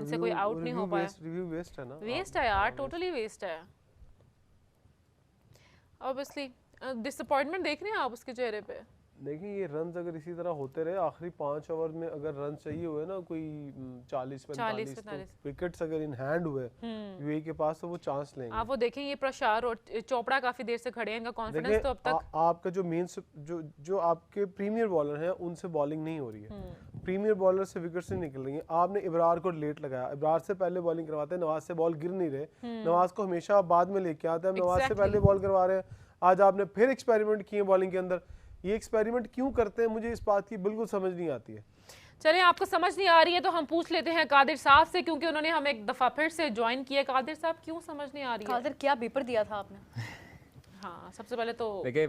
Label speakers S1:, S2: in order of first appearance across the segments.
S1: से कोई आउट नहीं हो पाया।
S2: रिव्यू वेस्ट है ना,
S1: वेस्ट है यार, टोटली वेस्ट है। ऑब्वियसली डिसअपॉइंटमेंट देख रहे हैं आप उसके चेहरे पे।
S2: देखिए ये रन्स अगर इसी तरह होते रहे, आखिरी 5 ओवर में अगर रन चाहिए हुए ना कोई 40-45, तो विकेट्स अगर इन हैंड हुए यूएई के पास तो वो चांस लेंगे।
S1: आप वो देखें, ये प्रशार और चोपड़ा काफी देर से खड़े हैं, इनका कॉन्फिडेंस तो अब तक
S2: आपका जो मेन जो आपके प्रीमियर बॉलर हैं उनसे बॉलिंग नहीं हो रही है, प्रीमियर बॉलर से विकेट्स नहीं निकल रही हैं। आपने इब्रार को लेट लगाया, इब्रार से पहले बॉलिंग करवाते हैं, नवाज से बॉल गिर नहीं रहे, नवाज को हमेशा बाद में लेके आते हैं, नवाज से पहले बॉल करवा रहे हैं। आज आपने फिर एक्सपेरिमेंट किए बॉलिंग के अंदर, ये एक्सपेरिमेंट क्यों करते हैं मुझे इस बात की बिल्कुल समझ नहीं आती है।
S1: चलिए, आपको समझ नहीं आ रही है तो हम पूछ लेते हैं कादिर साहब से, क्योंकि उन्होंने हमें एक दफा फिर से ज्वाइन किया। कादिर साहब, क्यों समझ नहीं आ रही है?
S3: कादिर, क्या पेपर दिया था आपने?
S1: हाँ, सबसे पहले तो
S4: देखिए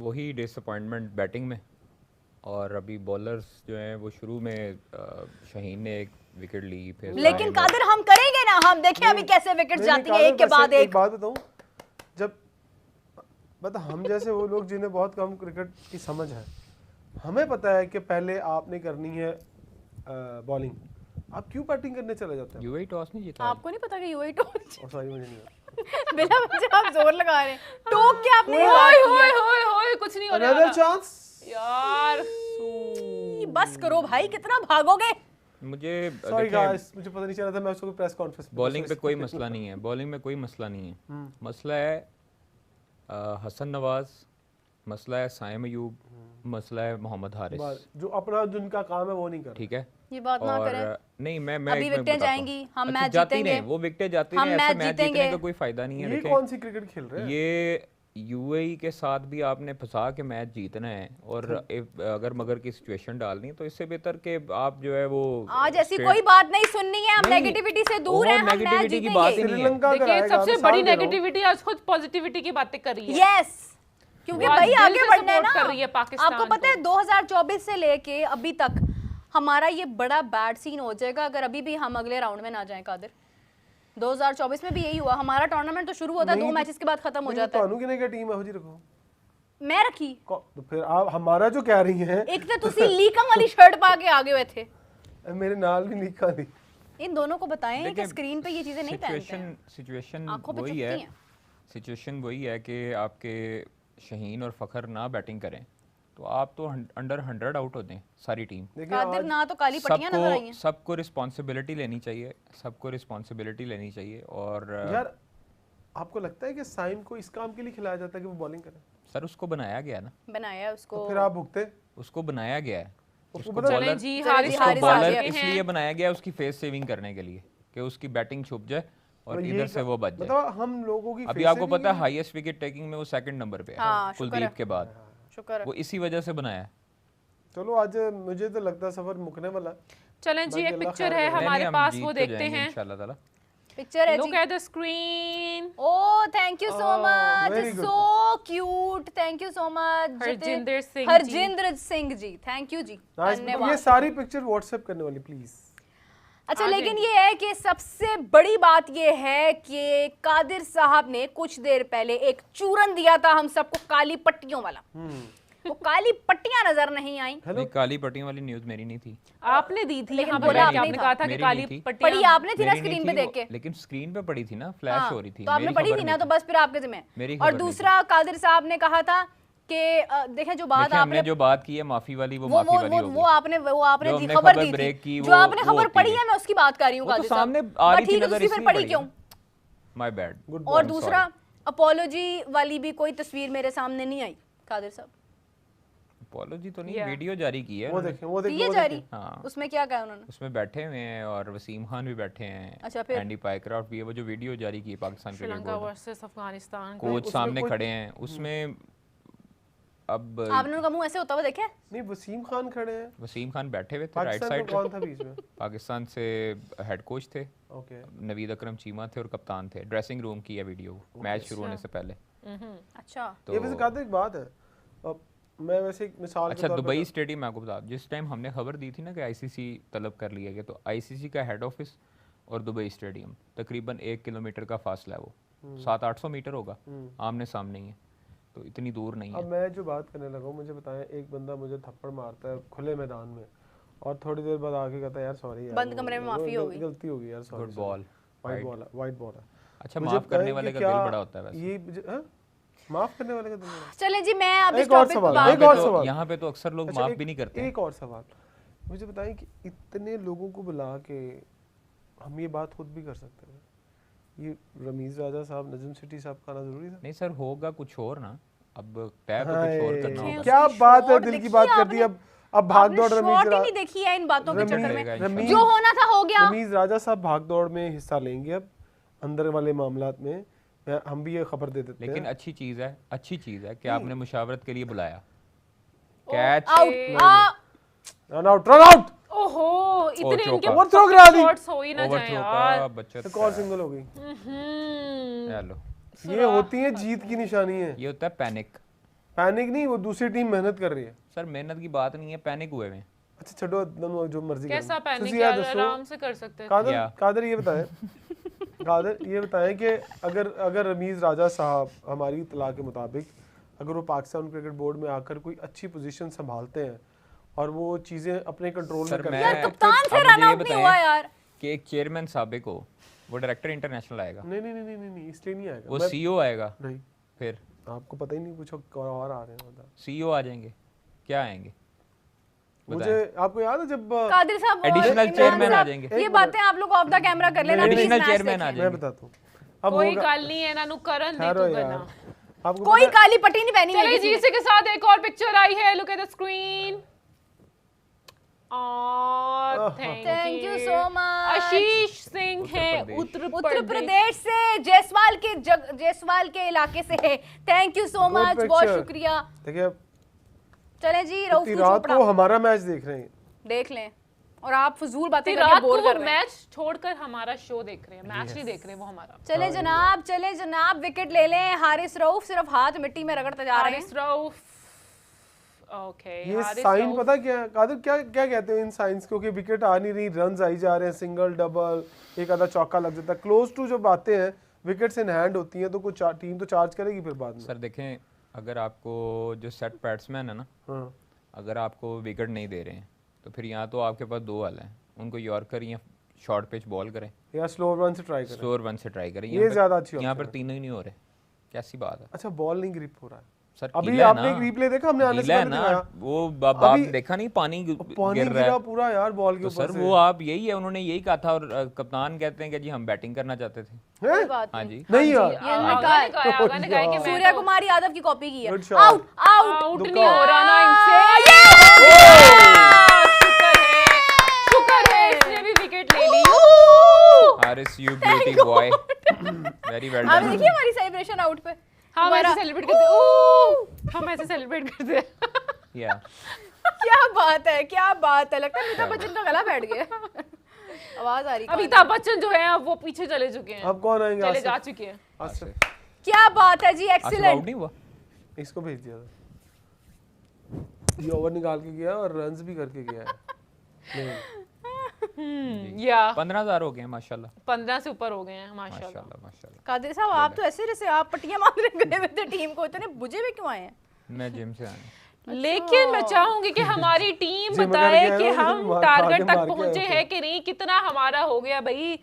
S4: वही डिसअपॉइंटमेंट बैटिंग में, और अभी बॉलर्स जो हैं वो शुरू में शाहीन ने एक विकेट ली, फिर
S3: लेकिन कादिर हम करेंगे ना, हम देखें अभी कैसे विकेट जाती है एक के बाद एक।
S2: बात बताऊं, जब बता हम जैसे वो लोग जिन्हें बहुत कम क्रिकेट की समझ है, हमें पता है कि पहले आपने करनी है बॉलिंग, आप क्यों बैटिंग करने चले जाते हैं?
S4: यूएई टॉस नहीं जीता।
S3: आपको नहीं पता कि यूएई टॉस?
S2: सॉरी मुझे नहीं
S3: बिना मुझे आप जोर लगा रहे हैं, टोक के आपने
S1: होए कुछ नहीं हो रहा।
S2: अनदर चांस
S1: यार,
S3: बस करो भाई, कितना भागोगे?
S4: मुझे
S2: सॉरी गाइस, मुझे पता नहीं चला था, मैं उसको प्रेस कॉन्फ्रेंस
S4: बॉलिंग पे कोई मसला नहीं है, बॉलिंग में कोई मसला नहीं है। मसला है हसन नवाज, मसला है साइम अयूब, मसला है मोहम्मद हारिस,
S2: जो अपना जिनका काम है वो नहीं कर।
S4: ठीक है,
S3: ये बात ना करें।
S4: नहीं मैं
S3: अभी विकेटें जाएंगी, हम मैच
S4: जाती
S3: जीतेंगे,
S4: वो विकेटें जाती
S3: हम
S4: हैं, ऐसे मैच
S3: जीतेंगे।
S4: जीतने का कोई फायदा नहीं है।
S2: ये कौन सी क्रिकेट खेल रहे हैं?
S4: ये यूएई के साथ भी आपने फंसा के मैच जीतना है, और अगर मगर की सिचुएशन डालनी है तो इससे बेहतर कि आप जो है वो
S3: आज ऐसी कोई बात नहीं सुननी है, हम नेगेटिविटी से दूर हैं, हम मैच
S4: नेगेटिविटी की बात ही
S3: जीतेंगे।
S4: नहीं है।
S1: देखिए, सबसे बड़ी नेगेटिविटी आज खुद पॉजिटिविटी की बातें कर रही है।
S3: यस, क्योंकि भाई आगे बढ़ना है ना।
S1: कर रही है पाकिस्तान
S3: आपको पता है 2024 से लेके अभी तक हमारा ये बड़ा बैड सीन हो जाएगा अगर अभी भी हम अगले राउंड में ना जाएं। कादिर, 2024 में भी यही हुआ, हमारा टूर्नामेंट तो शुरू होता है 2 मैचेस के बाद खत्म हो जाता है।
S2: ਤੁਹਾਨੂੰ ਕਿਨੇ ਕੀ ਟੀਮ ਇਹੋ ਜੀ ਰੱਖੋ?
S3: मैं रखी
S2: तो फिर आप हमारा जो कह रही हैं,
S3: एक तो तुसी लीकम वाली शर्ट पा के आगे हुए थे,
S2: मेरे नाल भी लीका थी।
S3: इन दोनों को बताएं कि स्क्रीन पे ये चीजें नहीं पहनते हैं।
S4: सिचुएशन
S3: आंखों पे
S4: वही
S3: चुभती
S4: है,
S3: हैं।
S4: सिचुएशन वही है कि आपके शाहीन और फखर ना बैटिंग करें तो आप तो अंडर 100 आउट होते हैं सारी टीम।
S3: कादिर, ना तो काली पट्टियां नजर आई हैं।
S4: सबको रिस्पांसिबिलिटी लेनी चाहिए, सबको रिस्पांसिबिलिटी लेनी चाहिए। और
S2: यार आपको लगता है कि साइम को इस काम के लिए खिलाया जाता है कि वो बॉलिंग करे?
S4: सर उसको बनाया गया ना,
S3: बनाया उसको,
S2: तो फिर आप भुगते?
S4: उसको बनाया गया है, उसको
S1: चलें जी, हारिस
S4: बॉलर इसलिए बनाया गया है उसकी फेस सेविंग करने के लिए कि उसकी बैटिंग छुप जाए और इधर से वो बच जाए।
S2: मतलब हम लोगों की
S4: अभी आपको पता है हाईएस्ट विकेट टेकिंग में वो 2nd नंबर पे है कुलदीप के बाद,
S3: शुक्र है।
S4: वो इसी वजह से बनाया है।
S2: चलो आज मुझे तो लगता है सफर मुकने वाला।
S1: चलें जी, एक पिक्चर है हमारे पास, वो देखते हैं
S4: इंशाल्लाह ताला।
S3: पिक्चर है,
S1: look at the screen.
S3: Oh thank you so much, so cute, thank you so much Harjinder Singh ji, thank you ji, धन्यवाद।
S2: ये सारी पिक्चर व्हाट्सएप करने वाली प्लीज।
S3: अच्छा, लेकिन ये है कि सबसे बड़ी बात ये है कि कादिर साहब ने कुछ देर पहले एक चूरन दिया था हम सबको काली पट्टियों वाला। वो काली पट्टियां नजर नहीं आई।
S4: नहीं, काली पट्टियों वाली न्यूज़ मेरी नहीं थी,
S1: आपने दी थी।
S3: लेकिन
S1: बोला आपने कहा था कि काली पट्टियां
S3: पड़ी आपने थी ना स्क्रीन पे देख के,
S4: लेकिन स्क्रीन पे पड़ी थी ना, फ्लैश हो रही थी,
S3: तो आपने पढ़ी थी ना, तो बस फिर आपके जिम्मे। और दूसरा, कादिर साहब ने कहा था कि देखें जो बात आपने
S4: जो बात की है माफी वाली, वो माफी वाली होगी।
S3: वो आपने दी खबर दी थी, जो आपने खबर पढ़ी है, मैं उसकी बात कर रही हूँ। कादिर साहब
S4: सामने आ रही थी नजर,
S3: इसलिए फिर पढ़ी क्यों?
S4: My bad.
S3: और दूसरा, अपोलॉजी वाली भी कोई तस्वीर मेरे सामने नहीं आई। कादिर साहब,
S4: अपोलॉजी तो नहीं, वीडियो जारी की है,
S2: वो देखें
S3: जारी।
S4: हाँ,
S3: उसमें क्या कहा उन्होंने?
S4: उसमें बैठे हुए हैं और वसीम खान भी बैठे हैं।
S3: अच्छा, फिर
S4: एंडी पाइक्रॉफ्ट भी है, वो जो वीडियो जारी की है Pakistan cricket
S1: Sri Lanka
S4: board,
S1: versus Afghanistan,
S4: coach सामने खड़े हैं उसमें। अब
S3: आपने उनका मुंह ऐसे होता हुआ देखा?
S2: नहीं, वसीम खान खड़े हैं,
S4: वसीम खान बैठे हुए थे राइट साइड पे।
S2: कौन था बीच में?
S4: पाकिस्तान से हेड कोच थे,
S2: ओके,
S4: नवीद अकरम चीमा थे और कप्तान थे। ड्रेसिंग रूम की है वीडियो, मैच शुरू होने से पहले।
S3: अच्छा,
S2: ये वैसे कादिर एक बात है, अब मैं वैसे एक मिसाल
S4: अच्छा, दुबई स्टेडियम में आपको बता, जिस टाइम हमने खबर दी थी ना कि आईसीसी तलब कर लिया गया, तो आईसीसी का हेड ऑफिस और दुबई स्टेडियम तकरीबन 1 किलोमीटर का फासला है, वो 700-800 मीटर होगा, आमने सामने ही है, तो इतनी दूर नहीं है।
S2: अब मैं जो बात करने लगा हूँ, मुझे बताएं, एक बंदा मुझे थप्पड़ मारता है खुले मैदान में और थोड़ी देर बाद आके कहता है यार सॉरी यार,
S3: बंद कमरे में माफी हो गई,
S2: गलती हो गई यार, sorry.
S4: Good ball,
S2: white ball है।
S4: अच्छा
S2: मुझे
S4: माफ करने
S2: बताएं
S4: वाले
S2: कि
S4: का दिल
S2: क्या
S4: बड़ा होता है वैसे।
S2: ये माफ करने वाले का दिल बड़ा।
S3: चलें जी, मैं अब इस
S2: एक और
S3: टॉपिक
S2: सवाल,
S3: पर
S2: एक और सवाल।
S4: यहाँ पे तो अक्सर लोग
S2: अच्छा,
S4: माफ
S2: एक-
S4: भी नहीं करते।
S2: एक और सवाल, मुझे बताएं कि इतने लोगों को बुला के हम ये बात खुद भी कर सकते हैं, ये रमीज राजा साहब, नजम सिटी साहब का आना जरूरी था?
S4: नहीं सर, होगा कुछ और ना, अब तय तो कुछ और करना
S2: हाय,
S4: होगा।
S2: क्या
S3: उसकी
S2: बात है,
S3: शॉट
S2: दिल की
S3: देखी
S2: बात कर
S3: आपने?
S2: दी। अब भाग
S3: आपने
S2: दौड़
S3: शॉट
S2: रमीज
S3: ही नहीं देखी है इन बातों के चक्कर में,
S2: रमीज
S3: जो होना था हो गया।
S2: रमीज राजा साहब भाग दौड़ में हिस्सा लेंगे अब अंदर वाले मामलात में, हम भी ये खबर दे देते
S4: लेकिन
S2: हैं।
S4: अच्छी चीज है कि आपने मुशावरत के लिए बुलाया। Catch
S3: out,
S2: run out, run out,
S1: ओहो, इतने
S4: चौका।
S1: इनके
S2: ओवर थ्रो करा दी,
S1: शॉट्स हो ही ना
S4: ओवर
S1: जाए
S4: थ्रो
S1: यार।
S4: का बचत
S2: एक और सिंगल हो गई।
S4: हेलो,
S2: ये होती है जीत की निशानी है।
S4: ये होता है पैनिक।
S2: पैनिक नहीं, वो दूसरी टीम मेहनत कर रही है।
S4: सर मेहनत की बात नहीं है, पैनिक हुए हुए।
S2: अच्छा छोड़ो, दोनों जो मर्जी करो।
S1: कैसा पैनिक
S2: तुसी
S1: यार,
S2: दसो,
S1: आराम से कर सकते हैं।
S4: या।
S2: कादर ये बताएं कादर ये बताएं कि अगर रमीज राजा साहब हमारी इत्तला के मुताबिक अगर वो पाकिस्तान क्रिकेट बोर्ड में आकर कोई अच्छी पोजीशन संभालते हैं और वो चीजें अपने कंट्रोल में
S4: सर
S2: करते
S4: मैं
S2: हैं,
S3: यार कप्तान से
S4: अब
S3: रन
S4: मुझे ये
S3: आउट नहीं हुआ
S4: बताएं
S3: यार।
S4: कि एक चेयरमैन साबिक हो, वो डायरेक्टर इंटरनेशनल आएगा,
S2: नहीं नहीं नहीं नहीं नहीं, इसलिए नहीं आएगा।
S4: वो
S2: मैं-
S4: सीईओ आएगा,
S2: नहीं,
S4: फिर
S2: आपको पता ही नहीं, कुछ और आ रहे हैं मतलब।
S4: सीईओ आ जाएंगे, क्या आएंगे?
S2: मुझे आपको याद है जब
S3: कादिर साहब और
S4: Additional
S3: इमरान
S4: chairman आ
S3: साहब,
S4: जाएंगे।
S3: ये बातें आप लोग ऑफ द कैमरा कर लेना,
S2: नहीं,
S3: प्लीज
S4: additional
S3: मैच
S4: chairman आ
S3: देखें।
S2: मैं
S4: जाएंगे।
S2: बताता हूँ अब
S1: कोई
S2: होगा।
S1: गल नहीं है, नानू करन दे
S2: ठहरो
S1: तू
S2: यार,
S1: गना।
S2: आपको
S3: कोई
S2: पता है-
S3: काली पट्टी नहीं पहनी है
S1: चलिए
S3: किसी
S1: जी,
S3: ने।
S1: इसी के साथ एक और पिक्चर आई है, look at the screen.
S3: Thank you so much.
S1: Ashish Singh है
S4: उत्तर
S3: उत्तर प्रदेश से, जयसवाल के इलाके से। Thank you so
S2: Good
S3: much, बहुत
S2: picture।
S3: शुक्रिया।
S2: देखिए
S3: चले जी, रऊफ
S2: इतनी रात
S3: चोपड़ा
S2: को हमारा मैच देख रहे हैं।
S3: देख लें, और आप फजूल बातें
S1: रात
S3: करके
S1: को
S3: बोर
S1: वो
S3: कर रहे हैं।
S1: मैच छोड़कर हमारा शो देख रहे हैं, मैच नहीं देख रहे वो हमारा।
S3: चले जनाब, विकेट ले लें। हारिस रऊफ सिर्फ हाथ मिट्टी में रगड़ते जा रहे हैं।
S1: हारिस रऊफ, ओके,
S2: ये
S1: हारिस
S2: साइन
S1: रऊफ।
S2: पता क्या है कादिर, क्या क्या कहते हो इन साइंस को कि विकेट आ नहीं रही, रन्स आई जा रहे हैं, सिंगल डबल, एक आधा चौका लग जाता है, क्लोज टू जब आते हैं विकेट्स इन हैंड होती हैं तो कुछ टीम तो चार्ज करेगी फिर बाद में।
S4: सर देखें, अगर आपको जो सेट बैट्समैन है ना,
S2: हाँ
S4: अगर आपको विकेट नहीं दे रहे हैं तो फिर यहाँ तो आपके पास दो हल हैं, उनको यॉर्कर या शॉर्ट पिच बॉल करें,
S2: या स्लो रन से ट्राई करें।
S4: स्लोअर वन से ट्राई करें।
S2: ये ज्यादा अच्छी
S4: यहाँ
S2: option
S4: पर
S2: है।
S4: तीनों ही नहीं हो रहे, कैसी बात है
S2: अच्छा बॉल नहीं ग्रिप हो रहा है
S4: सर?
S2: अभी
S4: गीला है
S2: आपने
S4: ना,
S2: एक रिप्ले देखा, हमने आने से
S4: गीला है
S2: पहले
S4: ना,
S2: दिखाया,
S4: वो बाप
S2: अभी
S4: देखा नहीं, पानी
S2: पानी
S4: गिर रहा
S2: गिरा
S4: है।
S2: पूरा यार बॉल के
S4: तो
S2: ऊपर
S4: सर
S2: से।
S4: वो आप यही है, उन्होंने यही कहा था, और कप्तान कहते हैं कि जी हम बैटिंग करना चाहते थे।
S2: हैं?
S3: कोई बात
S4: हाँ
S3: नहीं।
S4: जी,
S2: नहीं यार,
S1: आगा ने कहा है कि मैं
S3: सूर्या
S1: तो
S3: कुमार यादव की कॉपी की है।
S2: Good shot।
S3: Out out.
S1: Out
S2: दुक्का।
S1: नहीं हो रहा ना इनसे। शुक्र है इसने भी विकेट ले ली।
S4: Haris you beauty boy, very well
S3: आप
S4: डन।
S3: देखिए हमारी सेलिब्रेशन आउट पे।
S1: हम
S3: हमारा-
S1: ऐसे सेलिब्रेट करते हैं, हम ऐसे सेलिब्रेट करते हैं।
S4: या
S3: क्या बात है, क्या बात है, लगता है अमिताभ बच्चन का गला बैठ गया। आवाज आ रही है।
S1: अमिताभ बच्चन जो है वो पीछे चले चुके हैं,
S2: अब कौन आएंगे?
S1: चले जा
S2: आसिफ।
S1: चुके हैं।
S2: आसिफ।
S3: क्या बात है जी,
S4: आसिफ आउट
S3: एक्सीलेंट।
S4: नहीं हुआ?
S2: इसको भेज दिया था, ये ओवर निकाल के गया और रन्स भी करके गया है। नहीं।
S1: या
S4: 15,000 हो गए हैं माशाल्लाह,
S1: 15 से ऊपर हो गए हैं माशाल्लाह।
S4: माशाल्लाह माशाल्लाह।
S3: कादिर साहब, आप तो ऐसे जैसे आप पट्टियां मार रहे गए हुए थे टीम को, इतने बुझे हुए क्यों आए हैं?
S4: मैं जिम से आया।
S1: लेकिन मैं चाहूंगी कि हमारी टीम
S2: जिम
S1: बताए
S2: करके
S1: कि
S2: आए हो,
S1: हम
S2: मार-
S1: टारगेट
S2: मार के
S1: तक पहुंचे
S2: आए हो।
S1: हैं कि नहीं, कितना हमारा हो गया भाई।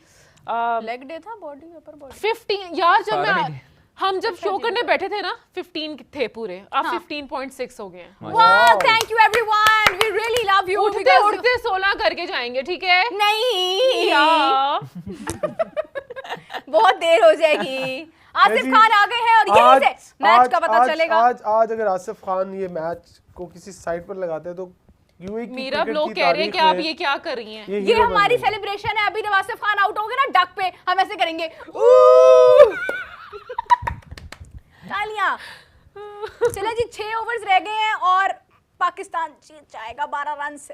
S3: लेग डे था, बॉडी अपर बॉडी।
S1: 15 यार, जब
S4: सारा
S1: मैं
S4: नहीं।
S1: हम जब शो करने बैठे थे ना 15 थे पूरे, अब 15.6 हो गए हैं।
S3: वाह, thank you everyone, we really love you.
S1: उठते उठते 16 करके जाएंगे, ठीक है?
S3: नहीं,
S1: या
S3: बहुत देर हो जाएगी। आसिफ
S2: जी,
S3: खान आ गए हैं और यहीं से मैच का पता चलेगा।
S2: आज अगर आसिफ खान ये मैच को किसी साइट पर लगाते हैं तो यूएई की
S1: मीरा
S2: क्रिकेट
S1: लोग
S2: की
S1: कह रहे हैं
S2: तारीख
S1: कि आप
S2: में
S1: ये क्या कर रही हैं?
S3: ये
S2: हीरो बन
S3: हमारी
S2: जाएंगे।
S3: सेलिब्रेशन है। अभी जब आसिफ खान आउट होंगे ना डक पे, हम ऐसे करेंगे तालियां। चले जी, 6 ओवर्स रह गए हैं और पाकिस्तान जीत जाएगा 12 रन से।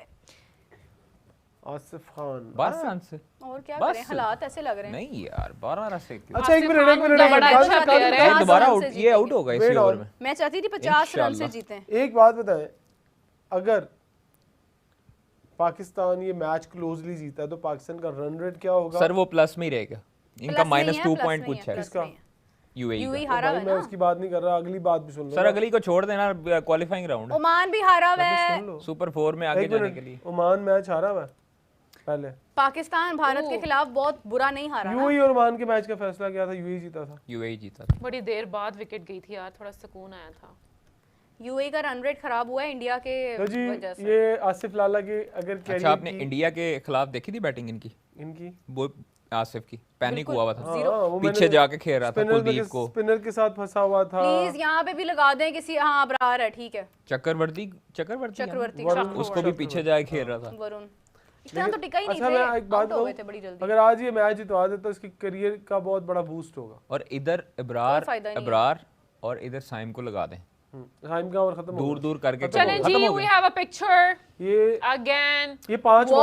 S2: आसिफ खान
S4: 12 रन से?
S3: और क्या
S4: बस।
S3: करें, हालात ऐसे लग रहे हैं।
S4: नहीं यार, 12 रन से क्यों?
S2: अच्छा एक
S1: आसिफ
S2: मिनट
S1: खान उनका बड़ा अच्छा player है।
S4: ये दोबारा
S3: 50
S4: आउट,
S3: रन से
S4: ये आउट
S3: जीतेंगे।
S4: होगा इसी
S2: Wait
S4: ओवर
S2: on।
S4: में।
S3: मैं चाहती थी 50 रन से
S4: इंशाल्लाह।
S3: जीतें।
S2: एक बात बताएं, अगर पाकिस्तान ये मैच क्लोजली जीता है तो पाकिस्तान का रन रेट क्या होगा?
S4: सर वो प्लस में ही रहेगा, इनका
S3: प्लस नहीं है,
S4: -2
S3: प्लस
S4: पॉइंट
S3: नहीं
S4: कुछ
S3: है,
S4: है।
S3: प्लस
S2: किसका?
S3: नहीं है।
S4: यूएई
S3: यूएई
S4: का।
S3: हारा
S2: भाई
S3: है
S2: मैं
S3: ना,
S2: उसकी बात नहीं कर रहा, अगली बात भी सुन लो
S4: सर
S2: ना।
S4: अगली को छोड़ देना, क्वालिफाइंग राउंड
S3: ओमान भी हारा हुआ है,
S2: सुन लो
S4: सुपर 4 में आगे
S2: एक
S4: जाने
S2: मिनट,
S4: के लिए।
S2: ओमान मैच हारा हुआ है पहले।
S3: पाकिस्तान भारत के खिलाफ बहुत बुरा नहीं हारा ना।
S2: यूएई और ओमान के मैच का फैसला क्या था? यूएई जीता था।
S4: यूएई जीता था।
S1: बड़ी देर बाद विकेट गई थी यार, थोड़ा सुकून आया था।
S3: यूएई का रन रेट खराब हुआ है इंडिया के
S2: तो जी
S3: वजह से।
S2: ये आसिफ लाला की अगर
S4: अच्छा
S2: कैरियर
S4: आपने इंडिया के खिलाफ देखी थी बैटिंग इनकी,
S2: इनकी
S4: वो आसिफ की पैनिक हुआ हुआ था,
S2: वो
S4: पीछे
S2: मैंने
S4: जाके खेल रहा था
S2: स्पिनर
S4: कुलदीप को।
S2: स्पिनर के साथ फंसा हुआ था।
S3: प्लीज यहाँ पे भी लगा दें किसी, हाँ अबरार है, ठीक है,
S4: चक्रवर्ती
S3: चक्रवर्ती
S4: उसको भी पीछे जाके खेल रहा था।
S3: वरुण इतना तो टिका ही नहीं
S2: अच्छा मैं एक
S3: थे,
S2: बात
S3: आउट हो गए
S2: कहूं,
S3: थे बड़ी जल्दी।
S2: अगर आज ये मैच जितवा दे तो इसकी करियर का बहुत बड़ा बूस्ट होगा।
S4: और इधर इब्रार
S3: फायदा नहीं है।
S4: इब्रार और इधर साइम को लगा दें,
S2: टाइम का और खत्म हो
S4: दूर दूर करके
S1: चलें
S4: खत्म
S1: जी,
S4: हो
S1: वी
S4: गया।
S1: हैव अ पिक्चर
S2: ये
S1: अगेन।
S2: ये 5
S1: क्या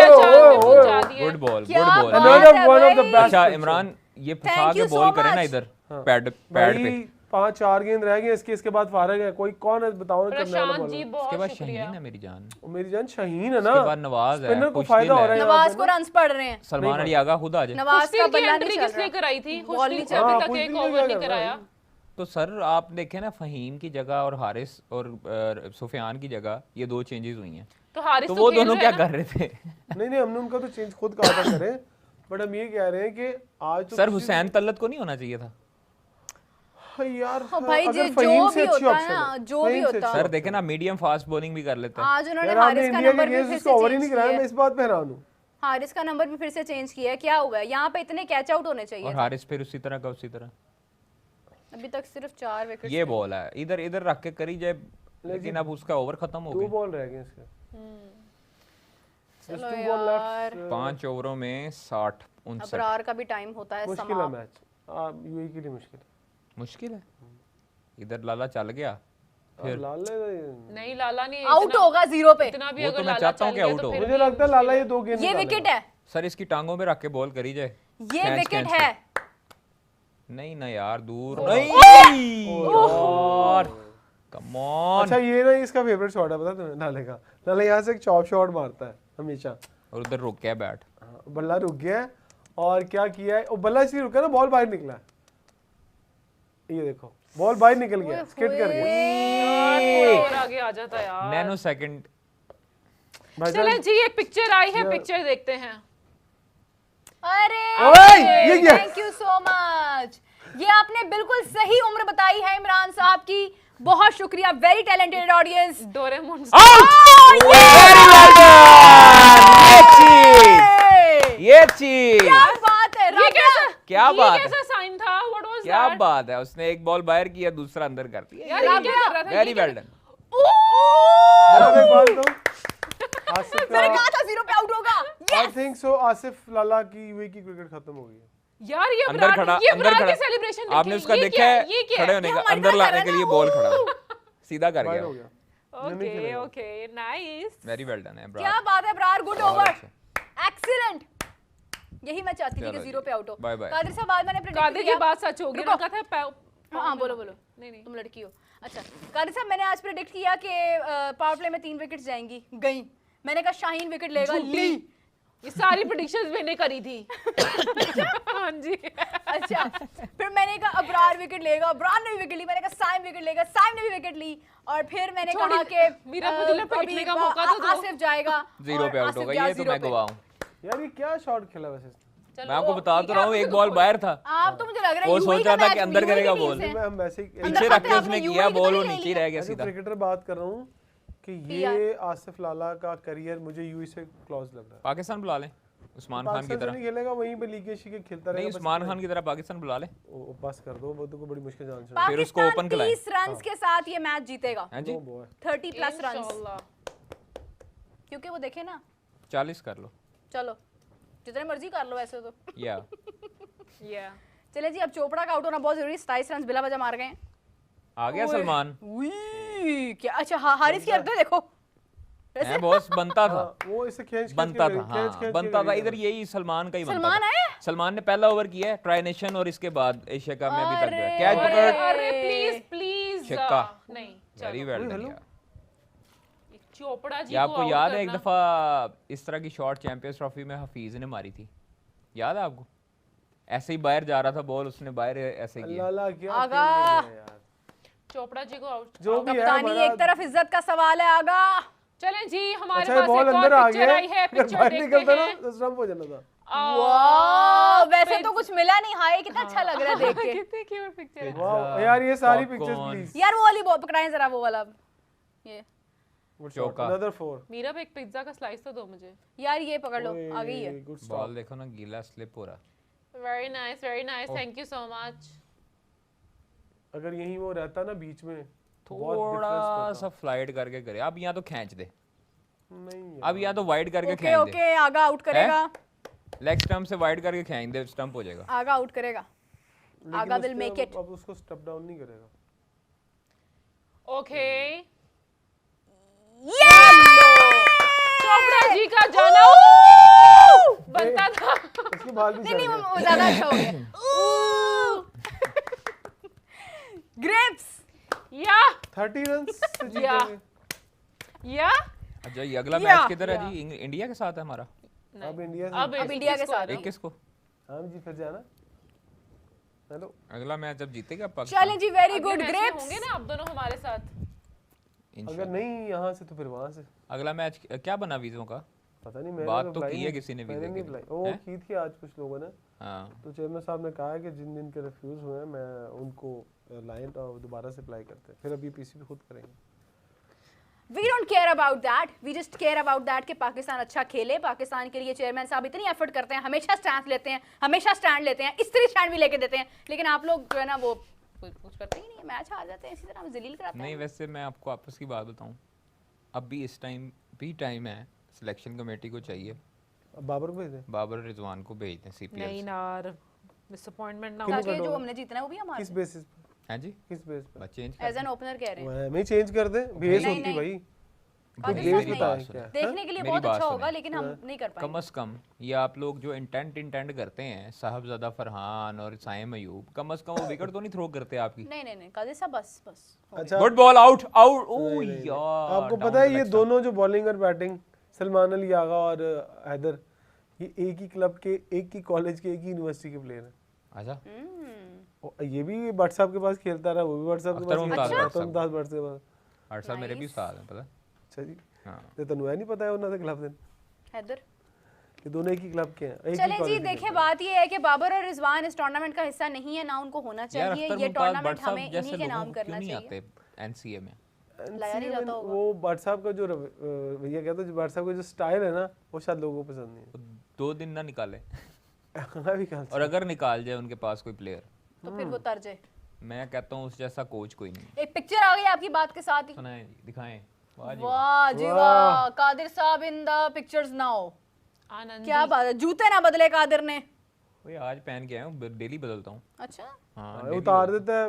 S1: चांद में पहुंचा दिए।
S4: गुड बॉल, गुड
S3: क्या
S4: बॉल।
S3: बात
S2: Another
S3: है
S2: one of the
S3: भाई।
S2: best
S4: अच्छा
S2: pitcher।
S4: इमरान ये फंसा
S3: Thank
S4: के
S3: you so
S4: बॉल करे ना
S3: much।
S4: इधर पैड पैड पे।
S2: 5-4 गेंद रह गए इसके बाद फारग है। कोई कौन है बताओ ना करने वाला
S1: प्रशांत जी
S2: बॉलर?
S4: उसके
S1: बहुत
S4: बाद
S1: शुक्रिया।
S4: शाहीन है मेरी जान,
S2: मेरी जान शाहीन है ना,
S4: उसके बाद नवाज है,
S2: स्पिनर को
S4: खुशदिल
S2: फायदा हो रहा
S4: है,
S2: है
S3: नवाज को रन्स पड़ रहे हैं,
S4: सलमान अली आगा खुद आ जाए।
S3: नवाज का
S1: खुशदिल की
S3: बल्ला
S1: एंट्री
S3: नहीं चल
S1: किसने
S3: रहा।
S1: कराई थी?
S3: बॉल
S1: खुशदिल
S3: नहीं
S1: से
S3: चल
S1: अभी
S2: रहा।
S1: तक
S2: खुशदिल
S1: एक
S2: ने
S1: ओवर
S2: क्या
S1: नहीं
S2: कर रहा है?
S1: कराया।
S4: तो सर आप देखें ना फहीम की जगह और हारिस और सुफियान की जगह ये 2 चेंजेस हुई हैं,
S1: तो हारिस
S4: तो
S1: तो
S4: वो
S1: खेल
S4: दोनों
S1: रहे
S4: क्या
S1: हैं ना।
S4: कर रहे थे?
S2: नहीं हमने उनका तो चेंज खुद कहा था करें, बट हम ये कह रहे हैं कि आज तो
S4: सर हुसैन तल्लत को नहीं होना चाहिए था।
S2: हाँ यार,
S3: हाँ भाई,
S2: अगर
S3: जो
S2: फहीम से
S3: भी
S2: अच्छी
S3: होता है
S2: option
S3: ना, जो भी
S2: फहीम से
S3: होता
S2: अच्छी
S4: सर देखे ना मीडियम फास्ट बॉलिंग भी कर लेते हैं।
S3: आज उन्होंने
S2: यार आपने
S3: हारिस का
S2: इंडिया
S3: नंबर
S2: के
S3: भी
S2: गेम्स
S3: फिर
S2: इसको
S3: से
S2: ओवर ही
S3: चेंज
S2: नहीं कराया,
S3: किया
S2: मैं
S3: है।
S2: इस बात पे हैरान हूँ।
S3: हारिस का नंबर भी फिर से चेंज किया है, क्या हुआ है यहाँ पे? इतने कैच आउट होने चाहिए
S4: और
S3: था।
S4: हारिस फिर उसी तरह का उसी तरह
S3: अभी तक सिर्फ 4 विकेट।
S4: ये बॉल है, इधर इधर रख के करी जाए, लेकिन अब उसका ओवर खत्म हो
S2: 2
S4: गया।
S2: बॉल रह गए इसके।
S3: चलो
S2: 2 बॉल
S3: यार,
S2: लेफ्ट।
S4: 5 ओवरों में 60 59
S3: अबरार का भी टाइम होता है
S2: मुश्किल है
S3: समाप्त।
S2: मैच, यूएई के लिए मुश्किल है।
S4: मुश्किल है। इधर लाला चल गया,
S2: अब लाल
S1: नहीं लाला नहीं,
S3: आउट
S1: इतना-
S3: होगा 0 पे।
S1: इतना भी
S4: वो
S1: अगर
S4: तो मैं
S1: लाला
S4: चाहता हूं
S1: चल
S4: कि
S1: गया
S4: आउट
S1: तो
S4: हो।
S1: फिर
S2: मुझे
S1: भी
S2: लगता है लाला ये 2 गेंद
S3: ये विकेट है,
S4: सर इसकी टांगों में रख के बॉल करी जाए।
S3: ये
S4: खींच
S3: विकेट
S4: खींच के।
S3: है।
S4: नहीं ना यार, दूर नहीं यार, कम ऑन।
S2: अच्छा ये ना इसका फेवरेट शॉट है, पता है तुम्हें लाले का? लाला यहाँ से एक चॉप शॉट मारता है हमेशा।
S4: और उधर रुक गया बैट।
S2: हाँ, बल्ला रुक गया है और क्या किया है, और बल्ला इसलिए रुका ना, बॉल बाहर निकला है। ये देखो बॉल बाहर निकल गया, स्किड कर गया।
S1: यार, थोड़ा और आगे आ जाता यार।
S4: Nano second.
S2: भाईजान,
S1: चलें जी, एक पिक्चर आई है, पिक्चर देखते हैं।
S3: अरे
S2: ओए, ये क्या?
S3: Thank you so much. ये आपने बिल्कुल सही उम्र बताई है इमरान साहब की, बहुत शुक्रिया। Very talented audience.
S1: डोरेमोन
S4: ये चीज
S3: क्या बात है,
S1: ये
S3: राजा।
S1: कैसा
S4: क्या
S1: ये
S4: बात
S1: कैसा साइन था? व्हाट वाज
S4: क्या
S1: दैट?
S4: बात है, उसने एक बॉल बाहर किया, दूसरा अंदर कर दिया।
S1: यार ये क्या कर रहा था?
S4: Very well done.
S2: जनाब एक बात कहूं, आसिफ
S3: मैंने
S2: का
S3: कहा था 0 पे आउट होगा।
S2: आई थिंक सो आसिफ लाला की यूएई की क्रिकेट खत्म हो गई है।
S1: यार ये
S4: अंदर
S1: अबरार
S4: खड़ा,
S1: ये
S4: अंदर
S1: अबरार
S4: खड़ा।
S1: की सेलिब्रेशन
S4: आपने उसका देखा है खड़े होने का, अंदर लाने के लिए बॉल खड़ा सीधा कर
S2: बाहर हो
S4: गया।
S2: गया।
S1: Okay okay nice.
S4: Very well done है
S3: क्या बात है ब्रार, गुड
S4: बहुत
S3: ओवर,
S4: अच्छा।
S3: एक्सीलेंट। यही मैं चाहती थी कि
S4: चलो
S3: 0 पे आउट हो।
S4: Bye bye.
S3: कादिर साहब, आज मैंने प्रेडिक्ट
S1: कादिर की
S3: किया।
S1: बात सच होगी,
S3: रुको।
S1: उन्होंने कहा था
S3: हाँ बोलो बोलो,
S1: नहीं
S3: तुम लड़की हो। अच्छा कादिर साहब, मैंने आज प्रेडिक्ट किया कि पावर प्ले में 3 विकेट्स जाएंगी, गई। मैंने कहा शाहीन विकेट लेगा, ली।
S1: ये सारी प्रेडिक्शंस मैंने करी थी। हाँ जी।
S3: अच्छा फिर मैंने कहा अबरार विकेट लेगा, अबरार ने भी विकेट ली। मैंने कहा साइम विकेट लेगा, साइम ने भी विकेट ली। और फिर मैंने कहा कि
S1: मीरा मुझे पिटने का मौका तो दो।
S3: आसिफ जाएगा,
S4: 0 पे आउट हो गया, ये तो मैं गवाह हूं।
S2: यार ये क्या शॉट खेला वैसे इसने?
S4: मैं आपको बता तो रहा हूँ, एक बॉल बाहर था,
S3: आप तो मुझे लग रहा है
S4: वो
S3: UAE
S4: सोच
S3: का
S4: रहा था
S3: मैच,
S4: कि अंदर
S3: UAE
S4: करेगा
S3: की टीम
S4: बॉल।
S3: से।
S2: मैं हम वैसे ही
S4: पीछे रख के उसने किया, बॉल वो नीचे रह गया सीधा।
S2: क्रिकेटर बात कर रहा हूँ कि ये आसिफ लाला का करियर मुझे यूएई से क्लोज लग रहा है।
S4: पाकिस्तान बुला लें उस्मान खान की
S2: पाकिस्तान से
S4: तरह।
S2: नहीं खेलेगा, वहीं पे लीग एशिया के खेलता
S4: नहीं,
S2: रहेगा।
S4: उस्मान खान की तरह पाकिस्तान बुला ले।
S2: बस कर दो, वो तो को बड़ी मुश्किल जान से।
S4: फिर उसको ओपन
S3: पाकिस्तान
S4: खिलाएं।
S3: 30 रन्स के साथ ये मैच जीतेगा,
S4: हैं जी,
S3: 30 प्लस रन्स।
S1: इंशाल्लाह।
S3: क्योंकि वो देखे ना,
S4: 40 कर लो
S3: चलो जितने मर्जी कर लो वैसे तो।
S4: या
S1: या
S3: चले जी, अब चोपड़ा का आउट होना बहुत जरूरी। 27 रन बिला वजह मार गए हैं।
S4: आ गया सलमान।
S3: उई, क्या अच्छा हारिस की हरकतें देखो।
S4: है बॉस, बनता था,
S2: हाँ, वो इसे खींच
S4: बनता था, हाँ बनता था। इधर यही सलमान का ही बनता
S3: सलमान
S4: था।
S3: आया?
S4: सलमान ने पहला ओवर किया है ट्राई नेशन, और इसके बाद एशिया कप में अभी तक गया।
S3: अरे,
S4: कैच
S1: अरे
S4: पकड़,
S1: अरे प्लीज प्लीज
S4: छक्का।
S1: नहीं
S4: वेरी
S1: चलो।
S4: Well done.
S1: चोपड़ा जी
S4: ये
S1: को
S4: आपको
S1: out
S4: याद है एक
S1: करना।
S4: दफा इस तरह की शॉट चैंपियंस ट्रॉफी में हफीज ने मारी थी, याद है आपको? ऐसे ही बाहर जा रहा था बॉल, उसने बाहर ऐसे किया।
S2: लाला क्या
S3: आगा।
S2: खेल रहे हैं यार।
S1: चोपड़ा जी को आउट।
S2: जो भी है
S3: कप्तानी
S2: हमारा-
S3: एक तरफ इज्जत का सवाल है। आगा
S1: चलें जी, हमारे
S2: अच्छा
S1: पास
S2: बॉल
S1: एक
S2: अंदर
S1: और
S2: आ
S1: पिक्चर
S2: गया,
S1: आई है,
S2: अगर
S1: पिक्चर
S2: बाहर
S1: देखते
S2: निकलता ना
S1: हैं।
S2: तो स्टंप हो जाना था।
S3: वाह, वैसे तो कुछ मिला नहीं। हाय कितना अच्छा लग रहा है देख के।
S1: कितनी क्यूट पिक्चर है।
S2: वाह यार ये सारी
S4: Popcorn.
S2: Pictures please.
S3: यार वो वाली बॉल पकड़ाएं जरा, वो वाला ये।
S4: चौका।
S2: अनदर 4।
S1: मीरा पे एक पिज्जा का स्लाइस तो दो मुझे।
S3: यार ये पकड़ लो, आ गई है।
S2: Good
S4: ball
S2: stop.
S4: देखो ना, गीला स्लिप हो रहा।
S1: Very nice, thank you so much.
S2: अगर यहीं वो रहता ना बीच में तो बहुत
S4: थोड़ा
S2: difference
S4: सा फ्लाइट करके करे। अब यहाँ तो खींच दे,
S2: पड़ता। नहीं
S4: अब यहाँ तो वाइड करके
S3: ओके
S4: खींच दे।
S3: ओके, आगा आउट करेगा।
S4: लेग स्टंप से वाइड करके खींच दे, स्टंप हो जाएगा।
S3: आगा आउट करेगा।
S2: लेकिन
S3: आगा
S2: उस
S3: will
S2: पे
S3: make
S2: अब-
S3: it.
S2: अब उसको स्टेप डाउन नहीं करेगा।
S1: ओके,
S3: येलो
S1: चोपड़ा जी का जाना बनता था।
S2: उसके बाल भी
S3: नहीं
S2: झड़
S3: नहीं,
S2: गए।
S3: वो ज्यादा अच्छा हो गया। ग्रेप्स
S1: या
S2: 30 रन से
S1: या।
S2: जीतेंगे।
S1: या
S4: अच्छा ये अगला
S3: या,
S4: मैच किधर है जी? इंडिया के साथ है हमारा।
S2: अब इंडिया
S1: अब
S2: से
S3: अब इंडिया के
S1: इसको
S3: साथ
S1: आ रही।
S4: एक किसको?
S2: हम जी फिर जाना। हेलो
S4: अगला मैच जब जीतेगा पाकिस्तान।
S3: चलें जी, वेरी
S1: अगले
S3: गुड
S1: मैच में
S3: ग्रेप्स।
S1: होंगे ना अब दोनों हमारे साथ।
S2: अगर
S4: इंशाल्लाह।
S2: नहीं यहाँ से तो फिर वहाँ से।
S4: अगला मैच क्या बना वीजों का?
S2: पता नहीं मैंने
S4: बात
S2: तो
S4: तो
S2: apply
S4: की है
S2: नहीं-
S4: किसी ने भी
S2: मैंने
S4: देखी
S2: नहीं
S4: नहीं।
S2: apply। वो
S4: हैं?
S2: की थी आज कुछ लोगों ने।
S4: हाँ
S2: तो चेयरमैन साहब ने कहा है कि जिन दिन के रिफ्यूज हुए हैं मैं उनको लाइन और दोबारा से अप्लाई करते हैं। फिर अभी पीसीबी खुद करेंगे।
S3: We don't care about that. We just care about that कि पाकिस्तान अच्छा खेले। पाकिस्तान के लिए चेयरमैन साहब इतनी एफर्ट करते हैं, हमेशा स्टैंड लेते हैं, हमेशा स्टैंड लेते हैं, इस स्टैंड भी लेके देते हैं। लेकिन आप लोग जो है ना वो कुछ करते ही नहीं है, मैच हार जाते हैं, इसी तरह हम जलील कराते
S4: नहीं,
S3: हैं।
S4: वैसे मैं आपको आपस की बात बताऊं, अब भी इस टाइम भी टाइम है, सिलेक्शन कमेटी को चाहिए
S2: अब बाबर को भेज दें।
S4: बाबर रिजवान को भेज दें
S1: नहीं
S4: सीपीएल।
S1: यार, डिसअपॉइंटमेंट ना हो।
S3: ताकि जो हमने जीतना है वो भी हमारा।
S2: किस बेसिस पे?
S4: हैं जी?
S2: किस बेस पे?
S4: बस चेंज
S3: एज एन ओपनर कह रहे हैं।
S2: मैं ही चेंज कर दे। बेस
S3: नहीं,
S2: होती
S3: नहीं।
S2: भाई।
S3: कादिर
S2: बेस
S3: साहब
S2: बताएं
S3: नहीं।
S2: क्या?
S3: देखने के लिए
S4: मेरी
S3: बहुत
S4: बात
S3: अच्छा
S4: सुने।
S3: होगा, लेकिन हम नहीं कर
S4: कम
S3: पाएंगे।
S4: अज कम ये आप लोग जो इंटेंट करते हैं, साहबजादा फरहान और साइम अयूब, कम अज कम वो विकेट तो नहीं थ्रो करते आपकी।
S3: नहीं नहीं नहीं, कादिर साहब बस बस हो गया।
S2: अच्छा
S4: गुड बॉल, आउट आउट। ओ
S2: नहीं, नहीं, नहीं।
S4: यार,
S2: आपको
S4: down
S2: पता है
S4: the
S2: ये
S4: leg
S2: दोनों जो बॉलिंग और बैटिंग, सलमान अली आगा और हैदर, ये एक ही क्लब के, एक ही कॉलेज के, एक ही यूनिवर्सिटी के प्लेयर हैं।
S4: stump। अच्छा
S2: और ये भी भट्ट साहब के पास खेलता रहा, वो भी भट्ट साहब के
S4: अख्तर
S2: पास
S4: मुमताज
S2: खेलता रहा।
S4: भट्ट साहब।
S2: मुमताज भट्ट से पास।
S4: आठ साल मेरे भी साथ हैं, पता है?
S2: अच्छा जी,
S4: हाँ
S2: ते तनु है नहीं पता है उन्होंने से क्लब देन।
S3: हैदर
S2: ये दोनों एक ही क्लब के हैं, एक ही
S3: चलें जी,
S2: कॉलेज के
S3: देखिए
S2: खेलते हैं।
S3: बात ये है कि बाबर और रिजवान इस टूर्नामेंट का हिस्सा नहीं है, ना उनको होना
S4: यार,
S3: चाहिए।
S4: अख्तर
S3: ये
S4: मुमताज
S3: टूर्नामेंट
S4: भट्ट साहब
S3: हमें
S4: जैसे
S3: इन्हीं के
S4: लोगों
S3: नाम
S4: को
S3: करना
S4: क्यों नहीं
S3: चाहिए।
S4: आते एनसीए में?
S3: लाया नहीं
S2: NCA
S3: जाता होगा।
S2: वो भट्ट साहब का जो भैया कहते हैं, जो भट्ट साहब का जो स्टाइल है ना, वो शायद लोगों को पसंद नहीं
S4: वो 2 दिन ना निकाले,
S2: है। मैं भी कहता
S4: और अगर निकाल जाए उनके पास कोई प्लेयर,
S3: तो फिर वो तर्ज है।
S4: मैं कहता हूँ उस जैसा कोच कोई नहीं।
S3: एक पिक्चर आ गई आपकी बात के साथ ही।
S4: सुनाए जी, दिखाएं। वाह जी,
S3: वाह जी वाह, कादिर साहब इन द पिक्चर्स नाउ।
S1: आनंद
S3: क्या बात है, जूते ना बदले कादिर ने।
S4: वही आज पहन के आया हूँ, डेली बदलता हूँ।
S3: अच्छा
S4: हाँ
S2: है।
S4: daily
S2: उतार देता है,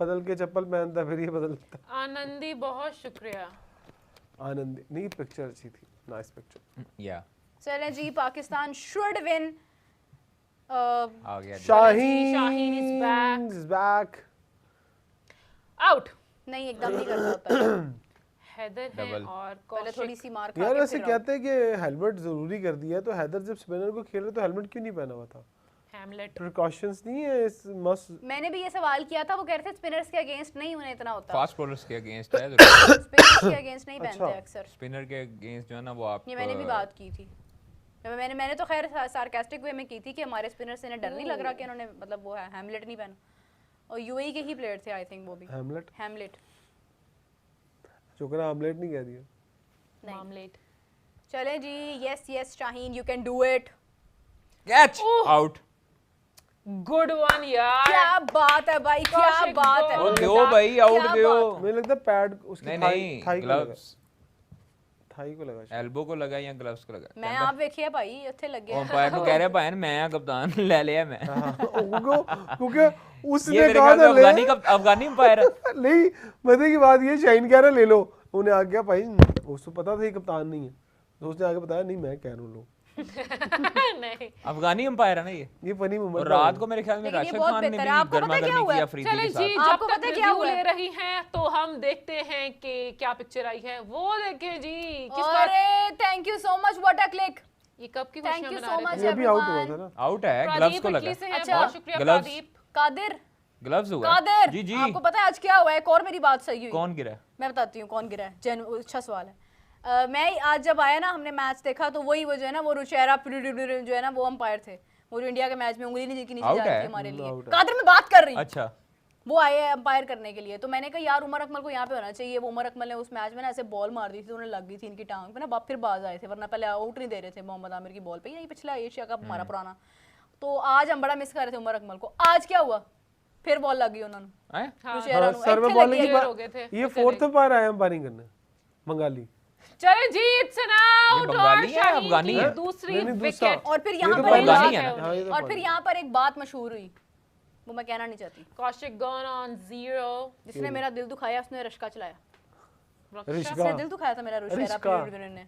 S2: बदल के चप्पल पहनता है, फिर ये बदल देता
S1: आनंदी, बहुत शुक्रिया।
S2: है। आनंद नहीं, पिक्चर अच्छी थी, नाइस पिक्चर।
S4: या
S3: चलें जी, पाकिस्तान शुड विन।
S4: आ गया जी।
S2: Shaheen
S1: Shaheen is back.
S2: is back.
S1: Out.
S3: नहीं एकदम नहीं करता होता।
S1: हैदर है
S4: Double.
S1: और
S3: पहले थोड़ी
S1: कौशिक।
S3: सी मार खा
S2: यार
S3: के
S2: वैसे
S3: फिर
S2: कहते हैं कि हेलमेट जरूरी कर दिया है, तो हैदर जब स्पिनर को खेल रहे तो हेलमेट क्यों नहीं पहना हुआ था?
S1: हैमलेट।
S2: प्रिकॉशंस नहीं है इस मस्ट।
S3: मैंने भी ये सवाल किया था, वो कह रहे थे स्पिनर्स के अगेंस्ट नहीं उन्हें इतना होता।
S4: फास्ट बॉलर्स के अगेंस्ट है,
S3: स्पिनर्स के अगेंस्ट नहीं पहनते
S2: अच्छा।
S3: अक्सर।
S4: स्पिनर के अगेंस्ट जो है ना वो आप
S3: ये मैंने भी बात की थी। मैंने तो खैर सार्कास्टिक वे में की थी कि हमारे स्पिनर से इन्हें डर नहीं लग रहा कि इन्होंने मतलब वो है हैमलेट नहीं पहना। और यूएई के ही प्लेयर थे आई थिंक वो भी।
S2: हैमलेट,
S3: हैमलेट
S2: चोकरा आमलेट नहीं कह दिया।
S3: नहीं।
S1: मामलेट।
S3: चले जी, yes yes Shaheen, you can do it.
S4: Catch out.
S1: Good one यार।
S3: क्या बात है भाई, क्या
S1: कौशिक
S3: बात है।
S1: गोल।
S4: और दो भाई, आउट
S3: क्या
S4: दो।
S3: बात
S2: मुझे लगता है पैड उसके
S4: नहीं
S2: थाई
S4: नहीं,
S2: थाई को लगा,
S4: ग्लव्स
S2: थाई को लगा शायद।
S4: एल्बो को लगा या ग्लव्स को लगा?
S3: मैं आप देखिए भाई उत्थे लग गया।
S4: अंपायर को कह रहे भाई मैं कप्तान ले लिया मैं।
S2: हाँ, क्योंकि
S4: ये
S2: उसने
S4: मेरे
S2: कहा
S4: ख्याल
S2: था
S4: से
S2: ले
S4: अफगानी अंपायर है।
S2: नहीं, मजे की बात ये शाहीन कह रहा ले लो, उन्हें आ गया भाई, उसको पता था ये कप्तान नहीं है, तो उसने आगे बताया नहीं मैं कह रहा हूँ लो।
S1: नहीं।
S4: अफगानी अंपायर है ना ये।
S2: फनी मोमेंट
S4: और रात को मेरे ख्याल में
S3: लेकिन ये
S4: राशिद
S3: बहुत
S4: खान ने
S3: बेहतर
S4: भी
S3: है। आपको
S4: गर्मा
S3: पता क्या
S4: गर्मी
S3: हुआ
S4: की
S3: है?
S4: अफरीदी
S1: चलें
S4: के
S1: जी,
S4: साथ।
S1: जब
S3: आपको
S1: तक
S3: पता क्या
S1: रिव्यू
S3: हुआ है?
S1: ले रही हैं तो हम देखते हैं कि क्या पिक्चर आई है, वो देखें जी। किस बात?
S3: अरे thank you so much, what a click.
S1: ये कब की
S3: थैंक
S1: खुशियां
S3: यू
S1: मना
S3: सो
S1: रहे
S3: मच
S2: ये अभी आउट हुआ था
S3: एवरीवन।
S2: ना।
S4: आउट है, ग्लव्स
S1: प्रदीप
S4: को
S1: इटली
S4: लगा,
S1: से है,
S3: अच्छा,
S1: बहुत शुक्रिया
S4: gloves।
S1: प्रदीप।
S3: कादिर,
S4: ग्लव्स हुआ
S3: कादिर,
S4: जी जी।
S3: आपको पता है आज क्या हुआ है? एक और मेरी बात सही हुई।
S4: कौन गिरा है?
S3: मैं बताती हूँ कौन गिरा है। अच्छा सवाल है। मैं आज जब आया ना, हमने मैच देखा तो वही वो जो है ना, वो रुचेरा जो है ना, वो अंपायर थे। वो जो इंडिया के मैच में उंगली नहीं नीचे जा
S4: Out
S3: रही
S4: है?
S3: थी हमारे लिए।
S2: out है।
S3: कादिर मैं बात कर रही हूँ।
S4: अच्छा,
S3: वो आए अंपायर करने के लिए, तो मैंने कहा यार उमर अकमल को यहाँ पे होना चाहिए। वो उमर अकमल ने उस मैच में ना ऐसे बॉल मार दी थी तो उन्हें लग गई थी इनकी टांग पे ना, फिर बाज आए थे, वरना पहले आउट नहीं दे रहे थे मोहम्मद आमिर की बॉल पे। यही पिछला एशिया कप हमारा पुराना। तो आज हम बड़ा मिस कर रहे थे उमर अकमल को। आज क्या हुआ? फिर बॉल लग गई उन्होंने।
S4: हैं?
S3: रुचेरा
S2: हाँ,
S3: नु
S2: सर में
S3: इत्थे
S2: बॉलिंग
S3: लगी
S2: की
S3: है।
S1: हो गए थे,
S2: ये फोर्थ अंपायर आया बॉलिंग करने, बंगाली।
S1: चरणजीत सिंह आउट और
S4: बंगाली है,
S1: शाहीन
S4: अफगानी
S1: की
S4: है?
S1: दूसरी
S2: नहीं, नहीं, दूसरा।
S1: विकेट।
S3: और फिर
S2: ये
S3: यहाँ
S2: तो
S3: पर
S4: बंगाली है
S2: ना? हाँ, ये तो
S3: और फिर यहाँ पर एक बात मशहूर हुई, वो मैं कहना नहीं चाहती।
S1: Kaushik gone on 0।
S3: जिसने मेरा दिल दुखाया उसने रिश्का चलाया।
S2: रिश्का।
S3: उसने दिल दुखाया था मेरा रुचेरा
S2: रिश्का।
S3: ने।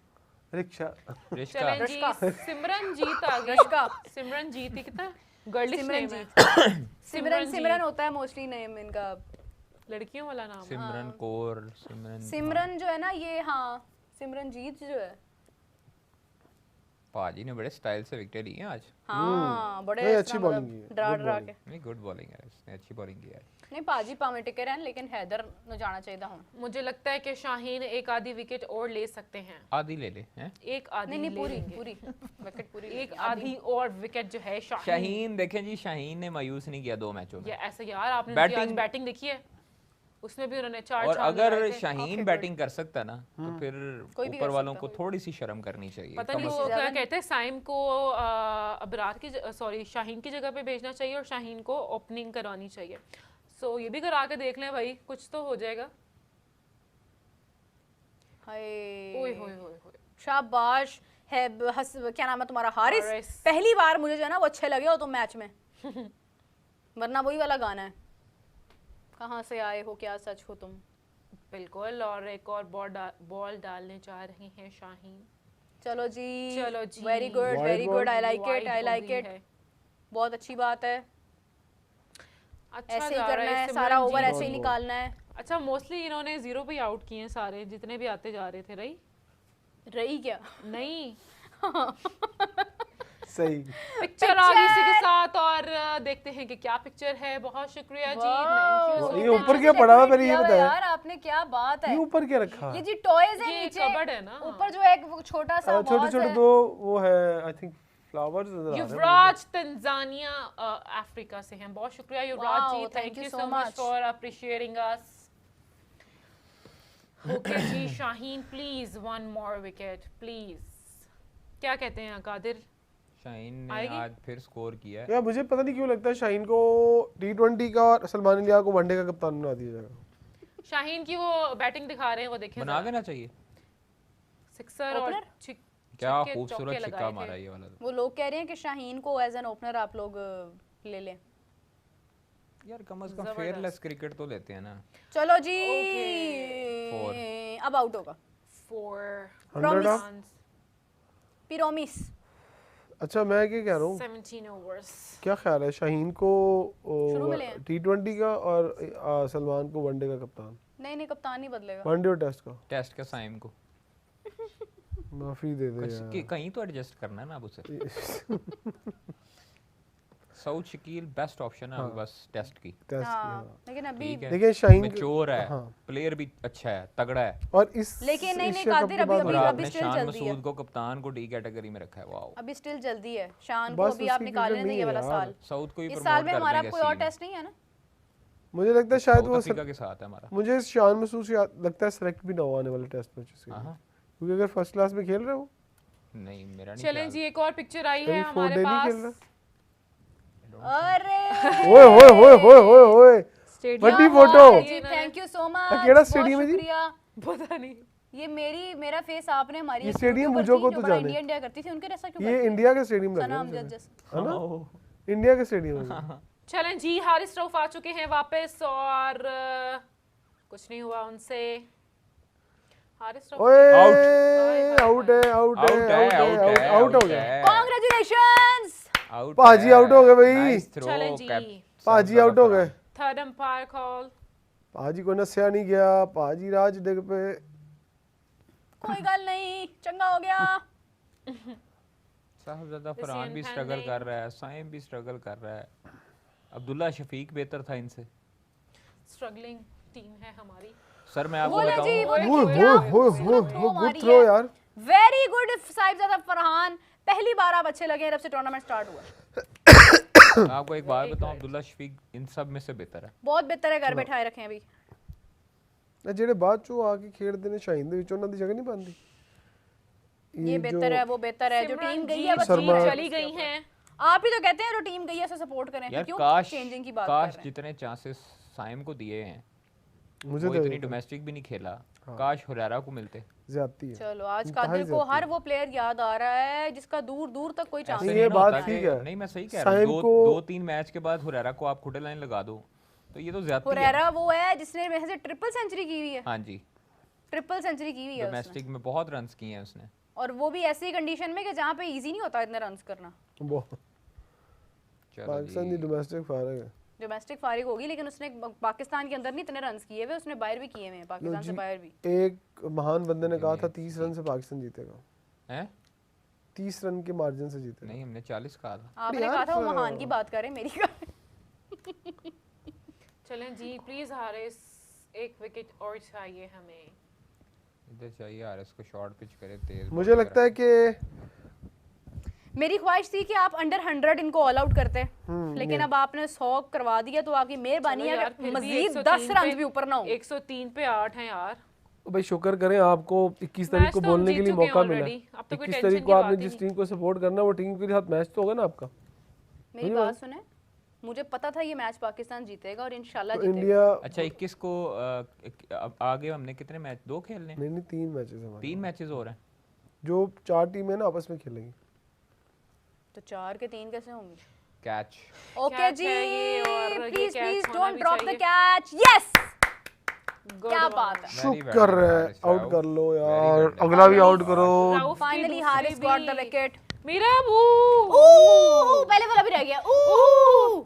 S2: रिक्शा।
S4: रिश्का।
S1: चलें जी, सिमरनजीत आ गई।
S3: रिश्का।
S1: सिमरनजीत, ये कितना गर्लिश नेम है।
S3: सिमरन
S1: सिमरनजीत।
S3: सिमरन होता है मोस्टली नेम इनका।
S1: लड़कियों वाला नाम है।
S4: सिमरन कौर, सिमरन
S3: सिमरन जो है ना ये, हाँ सिमरनजीत जो है,
S4: पाजी ने बड़े स्टाइल से विकेट ली है आज।
S3: हाँ बड़े
S2: नहीं,
S3: इस
S2: अच्छी
S3: तरह
S2: bowling
S3: मतलब
S2: की है,
S3: डरा
S2: good
S3: डरा
S2: bowling।
S3: के।
S4: नहीं, गुड बॉलिंग है, इसने अच्छी बॉलिंग की है।
S3: नहीं पाजी पावे टिके रहन, लेकिन हैदर न जाना चाहिए हूँ।
S1: मुझे लगता है कि शाहीन एक आधी विकेट और ले सकते हैं।
S4: आधी ले ले हैं?
S1: एक आधी
S3: नहीं नहीं
S1: ले
S3: पूरी
S1: लेंगे।
S3: पूरी विकेट पूरी
S1: एक आधी और विकेट जो है शाहीन।
S4: शाहीन देखें जी, शाहीन ने मायूस नहीं किया 2 मैचों
S1: ये
S4: में।
S1: ऐसे यार, आपने उनकी आज
S4: Batting-
S1: बैटिंग देखी है? उसमें भी उन्होंने 4
S4: और
S1: छांग
S4: अगर
S1: लगाए थे।
S4: शाहीन बैटिंग कर सकता ना, तो फिर
S3: कोई भी
S4: ऊपर
S3: कर
S4: वालों
S3: सकता,
S4: को
S3: कोई
S4: थोड़ी सी शर्म करनी चाहिए।
S1: पता
S4: कम
S1: नहीं
S4: से
S1: वो
S4: कम।
S1: क्या कहते हैं, साइम को अबरार की सॉरी शाहीन की जगह पे भेजना चाहिए और शाहीन को ओपनिंग करवानी चाहिए। सो ये भी करा के देख लें भाई, कुछ तो हो जाएगा।
S3: हाय
S1: ओए होए होए होए।
S3: शाबाश है। क्या नाम है तुम्हारा? हारिस।
S1: हारिस।
S3: पहली बार मुझे जो है ना वो अच्छे लगे हो तुम मैच में। वरना वही वाला गाना है, कहाँ से आए हो क्या सच हो तुम।
S1: बिल्कुल। और एक और बॉल डालने जा रहे हैं शाहीन।
S3: चलो जी,
S1: चलो जी।
S3: Very good
S2: Wide
S3: very good, I like
S1: Wide
S3: it I
S1: हो
S3: लाइक
S1: गई
S3: इट।
S1: है।
S3: बहुत अच्छी बात है।
S1: अच्छा
S3: ऐसे ही
S1: जा
S3: करना
S1: रहा
S3: है,
S1: सिमरन
S3: सारा
S1: जी।
S3: ओवर ऐसे ही
S2: बहुत
S3: निकालना है।
S1: अच्छा मोस्टली इन्होंने 0 पे आउट किए हैं सारे जितने भी आते जा रहे थे। रही
S3: रही क्या?
S1: नहीं,
S2: सही।
S1: पिक्चर आ गई इसी के साथ। और देखते हैं कि क्या पिक्चर है। बहुत शुक्रिया जी, थैंक यू।
S2: वाह, ये ऊपर क्या पड़ा हुआ है, पहले ये
S3: किया हुआ
S2: बताया।
S3: यार आपने, क्या बात है।
S2: ये ऊपर क्या रखा
S3: ये
S2: है?
S3: जी टॉयज है
S1: ये
S3: नीचे,
S1: कबर्ड है ना।
S3: ऊपर जो एक वो छोटा सा
S2: छोटे
S3: box
S2: छोटे
S3: है।
S2: दो वो है, आई थिंक फ्लावर्स नजर आ रहे हैं।
S1: युवराज तंजानिया अफ्रीका से हैं। बहुत शुक्रिया युवराज
S3: Wow,
S1: जी,
S3: thank
S1: thank
S3: you
S1: you
S3: so
S1: so much
S3: much.
S1: For appreciating us. Okay जी, Shaheen please 1 more wicket please. क्या कहते हैं कादिर?
S4: शाहीन ने
S1: आएगी?
S4: आज फिर स्कोर किया है।
S2: यार मुझे पता नहीं क्यों लगता है शाहीन को T20 का और सलमान लिया को वनडे का कप्तान बना दिया जाएगा।
S1: शाहीन की वो बैटिंग दिखा रहे हैं, वो देखें
S4: बना देना चाहिए।
S1: सिक्सर और
S3: Opener?
S4: क्या
S1: छक्के
S4: खूबसूरत
S1: चौके
S4: छिक्का
S1: लगाए
S4: मारा
S1: थे।
S4: ये वाला तो।
S3: वो लोग कह रहे हैं कि शाहीन को एज एन ओपनर आप लोग ले लें।
S4: यार कम से कम
S1: जबरदस्त।
S4: फेयरलेस क्रिकेट तो लेते हैं ना।
S3: चलो जी,
S4: Four।
S3: अब आउट होगा
S1: 4
S2: 100
S3: Promise।
S2: ऑफ।
S3: पिरोमिस।
S2: अच्छा मैं क्या कह रहा हूँ,
S1: 17 ओवर्स।
S2: क्या ख्याल है शाहीन को
S3: शुरू में ले आए।
S2: T20 का और सलमान को वनडे का कप्तान?
S3: नहीं नहीं, कप्तान नहीं बदलेगा।
S2: वनडे और टेस्ट का?
S4: टेस्ट का साइम को
S2: माफी दे दे यार।
S4: कहीं तो एडजस्ट करना है ना अब उसे। सऊद शकील बेस्ट ऑप्शन है अभी बस टेस्ट की।
S2: टेस्ट
S3: हाँ,
S2: की,
S3: लेकिन अभी
S4: ठीक है,
S2: लेकिन शाहीन
S4: मैच्योर है,
S2: हाँ।
S4: प्लेयर भी अच्छा है, तगड़ा है।
S2: और इस
S3: लेकिन नहीं,
S2: एशिया
S3: कादिर
S2: कप के
S3: अभी-
S2: बाद
S3: अभी-
S4: और
S3: अभी
S4: आपने
S3: still
S4: शान
S3: जल्दी है।
S4: मसूद को कप्तान को डी कैटेगरी में रखा है। वाओ,
S3: अभी स्टिल जल्दी है। शान को
S2: बस
S3: अभी आप
S2: उसकी
S3: निकालने
S2: क्रिकेट
S3: दें ये
S2: नहीं
S3: वाला
S2: है
S3: साल।
S2: यार।
S4: साउथ को ही
S3: इस
S4: प्रमोट
S3: साल में
S4: कर
S3: हमारा
S4: देंगे
S3: कोई और
S4: सीधे।
S3: टेस्ट नहीं है ना।
S2: मुझे लगता है शायद
S4: साउथ
S2: वो
S4: अफ्रीका के साथ है हमारा।
S2: मुझे शान महसूस लगता है सेलेक्ट भी ना हो आने वाले टेस्ट मैचेस के लिए।
S4: हाँ।
S2: क्योंकि अगर फर्स्ट क्लास में खेल रहे हो,
S4: नहीं मेरा नहीं
S1: चलें
S4: ख्याल।
S1: जी, एक और पिक्चर आई है
S2: कभी
S1: हमारे
S2: 4 डे नहीं खेल
S1: पास।
S3: अरे
S2: ओए होए होए होए होए होए
S1: स्टेडियम
S2: बड़ी
S3: क्या
S2: फोटो।
S3: बात है जी, थैंक यू सो मच।
S2: केड़ा स्टेडियम है जी?
S1: पता नहीं।
S3: ये मेरा फेस आपने हमारी
S2: ये
S3: एक
S2: स्टेडियम
S3: यूट्यूबर
S2: मुझो
S3: थी
S2: को
S3: जो
S2: तो
S3: बड़ा
S2: जाने।
S3: इंडिया करती थी, उनके जैसा क्यों
S2: ये
S3: करती है?
S2: इंडिया का स्टेडियम लग
S3: सना
S2: रहा
S3: अमजद
S2: है,
S3: जैसा।
S2: है ना?
S4: हाँ।
S2: इंडिया का स्टेडियम है।
S1: चलें जी, हारिस रऊफ आ चुके हैं वापस और कुछ नहीं हुआ उनसे। हारिस रऊफ
S2: ओए
S1: हाय,
S2: आउट है आउट है आउट हो गया।
S3: कांग्रेचुलेशंस।
S4: आउट
S2: पाजी out हो गए भाई।
S4: नाइस थ्रो
S1: चलें जी।
S2: पाजी आउट हो गए।
S1: Third umpire call.
S2: पाजी को नस्या नहीं गया, पाजी राज डिग पे।
S3: कोई गल नहीं, चंगा हो गया।
S4: साहबजादा फरहान भी स्ट्रगल कर रहा है, साइम भी स्ट्रगल कर रहा है, अब्दुल्ला शफीक बेहतर था इनसे।
S1: स्ट्रगलिंग टीम है हमारी।
S4: सर मैं आपको
S3: बोले जी,
S4: बताऊं,
S3: वो
S2: गुड थ्रो यार।
S3: वेरी गुड साहिबजादा फरहान, पहली बार आप अच्छे लगे हैं जब से टूर्नामेंट स्टार्ट हुआ।
S4: मैं आपको एक बात बताऊं, अब्दुल्ला शफीक इन सब में से बेहतर है।
S3: बहुत बेहतर है, घर बैठाए रखे हैं अभी।
S2: ਜਿਹੜੇ ਬਾਅਦ ਚੋਂ ਆ ਕੇ ਖੇਡਦੇ ਨੇ ਸ਼ਾਹੀਨ ਦੇ ਵਿੱਚ ਉਹਨਾਂ ਦੀ ਜਗ੍ਹਾ ਨਹੀਂ ਬਣਦੀ।
S3: ये बेहतर है, वो बेहतर है, जो टीम गई है बस
S2: शर्मा
S1: चली गई हैं।
S3: आप ही तो कहते हैं जो टीम गई है उसे सपोर्ट करें,
S4: यार
S3: क्यों
S4: काश
S3: चेंजिंग की बात कर
S4: काश
S3: रहे हैं।
S4: जितने चांसेस साइम को दिए हैं,
S2: मुझे
S4: वो
S2: तो
S4: इतनी डोमेस्टिक भी नहीं खेला, काश हुरैरा को मिलते।
S2: ज्यादती है।
S3: चलो आज कादिर को हर वो प्लेयर याद आ रहा है जिसका दूर दूर तक कोई चांस
S4: ऐसे
S2: ये
S4: नहीं
S2: बात
S4: होता
S2: ठीक
S4: कि-
S2: है।
S4: नहीं मैं सही कह रहा
S2: साइम
S4: हूँ,
S2: को-
S4: दो तीन मैच के बाद हुरैरा को आप खुटे लाइन लगा दो तो ये तो ज्यादा है।
S3: हुरैरा वो है जिसने वैसे से ट्रिपल सेंचुरी की हुई है,
S4: हाँ जी,
S3: ट्रिपल सेंचुरी की हुई है उसने।
S4: डोमेस्टिक में बहुत रन्स किए हैं उसने।
S3: और वो भी ऐसी कंडीशन में कि जहाँ पे इजी नहीं होता इतने रन्स करना।
S2: बहुत
S4: चलो
S2: पाकिस्तान
S4: जी,
S2: की डोमेस्टिक फारग है।
S3: डोमेस्टिक फारिग होगी लेकिन उसने पाकिस्तान के अंदर नहीं इतने रन्स किए हुए, उसने बाहर भी किए हुए हैं, पाकिस्तान से बाहर भी।
S2: एक महान बंदे ने कहा था 30 रन से पाकिस्तान जीतेगा।
S4: हैं?
S2: 30 रन के मार्जिन से जीतेगा।
S4: नहीं हमने 40 कहा था।
S3: आपने कहा था वो महान की बात करें, मेरी का
S1: चलें जी प्लीज हारिस, एक विकेट और चाहिए हमें।
S4: इधर चाहिए यार, इसको शॉर्ट पिच करे तेज।
S2: मुझे लगता है कि
S3: मेरी ख्वाहिश थी कि आप अंडर 100 इनको ऑल आउट करते, लेकिन अब आपने 100 करवा दिया तो आपकी मेहरबानी
S1: चलो
S3: है
S1: यार,
S3: कि
S1: फिर भी
S3: मजीद
S1: 103
S3: 10 रन
S1: पे-
S3: भी ऊपर ना हो।
S1: 103 पे 8 हैं यार।
S2: भाई शुक्र करें आपको 21 तारीख
S1: मैच
S2: को
S1: तो हम
S2: बोलने
S1: जीत
S2: के लिए
S1: चुके हैं
S2: मौका मिला।
S1: already, अब तो कोई
S2: 21
S1: टेंशन
S2: तारीख
S1: की
S2: को आपने
S1: बात ही
S2: जिस
S1: नहीं।
S2: टीम को सपोर्ट करना वो टीम के साथ मैच तो होगा ना आपका।
S3: मेरी बात सुने, मुझे पता था ये मैच पाकिस्तान जीतेगा और इंशाल्लाह
S2: तो
S3: जीतेगा।
S2: इंडिया
S4: अच्छा 21 को अब आगे हमने कितने मैच, 2 खेलने,
S2: नहीं 3 मैचेस हमारे
S4: 3 मैचेस हो रहे हैं।
S2: जो 4 टीमें ना आपस में खेलेंगी।
S3: तो 4 के 3 कैसे होंगे?
S4: कैच
S3: ओके
S1: Catch
S3: जी,
S1: है ये और ये
S3: प्लीज
S1: catch
S3: प्लीज
S1: होना
S3: डोंट
S1: भी
S3: ड्रॉप द
S1: चाहिए।
S3: कैच। यस,
S1: Good
S3: क्या
S1: one.
S3: बात है।
S2: शुक्र है, आउट कर लो
S4: Very
S2: यार,
S4: good.
S2: अगला भी आउट करो।
S1: राउफ की
S3: फाइनली
S1: दूसरी
S3: हारिस गॉट द
S1: भी।
S3: विकेट।
S1: मेरा वो
S3: पहले वाला भी रह गया। ऊ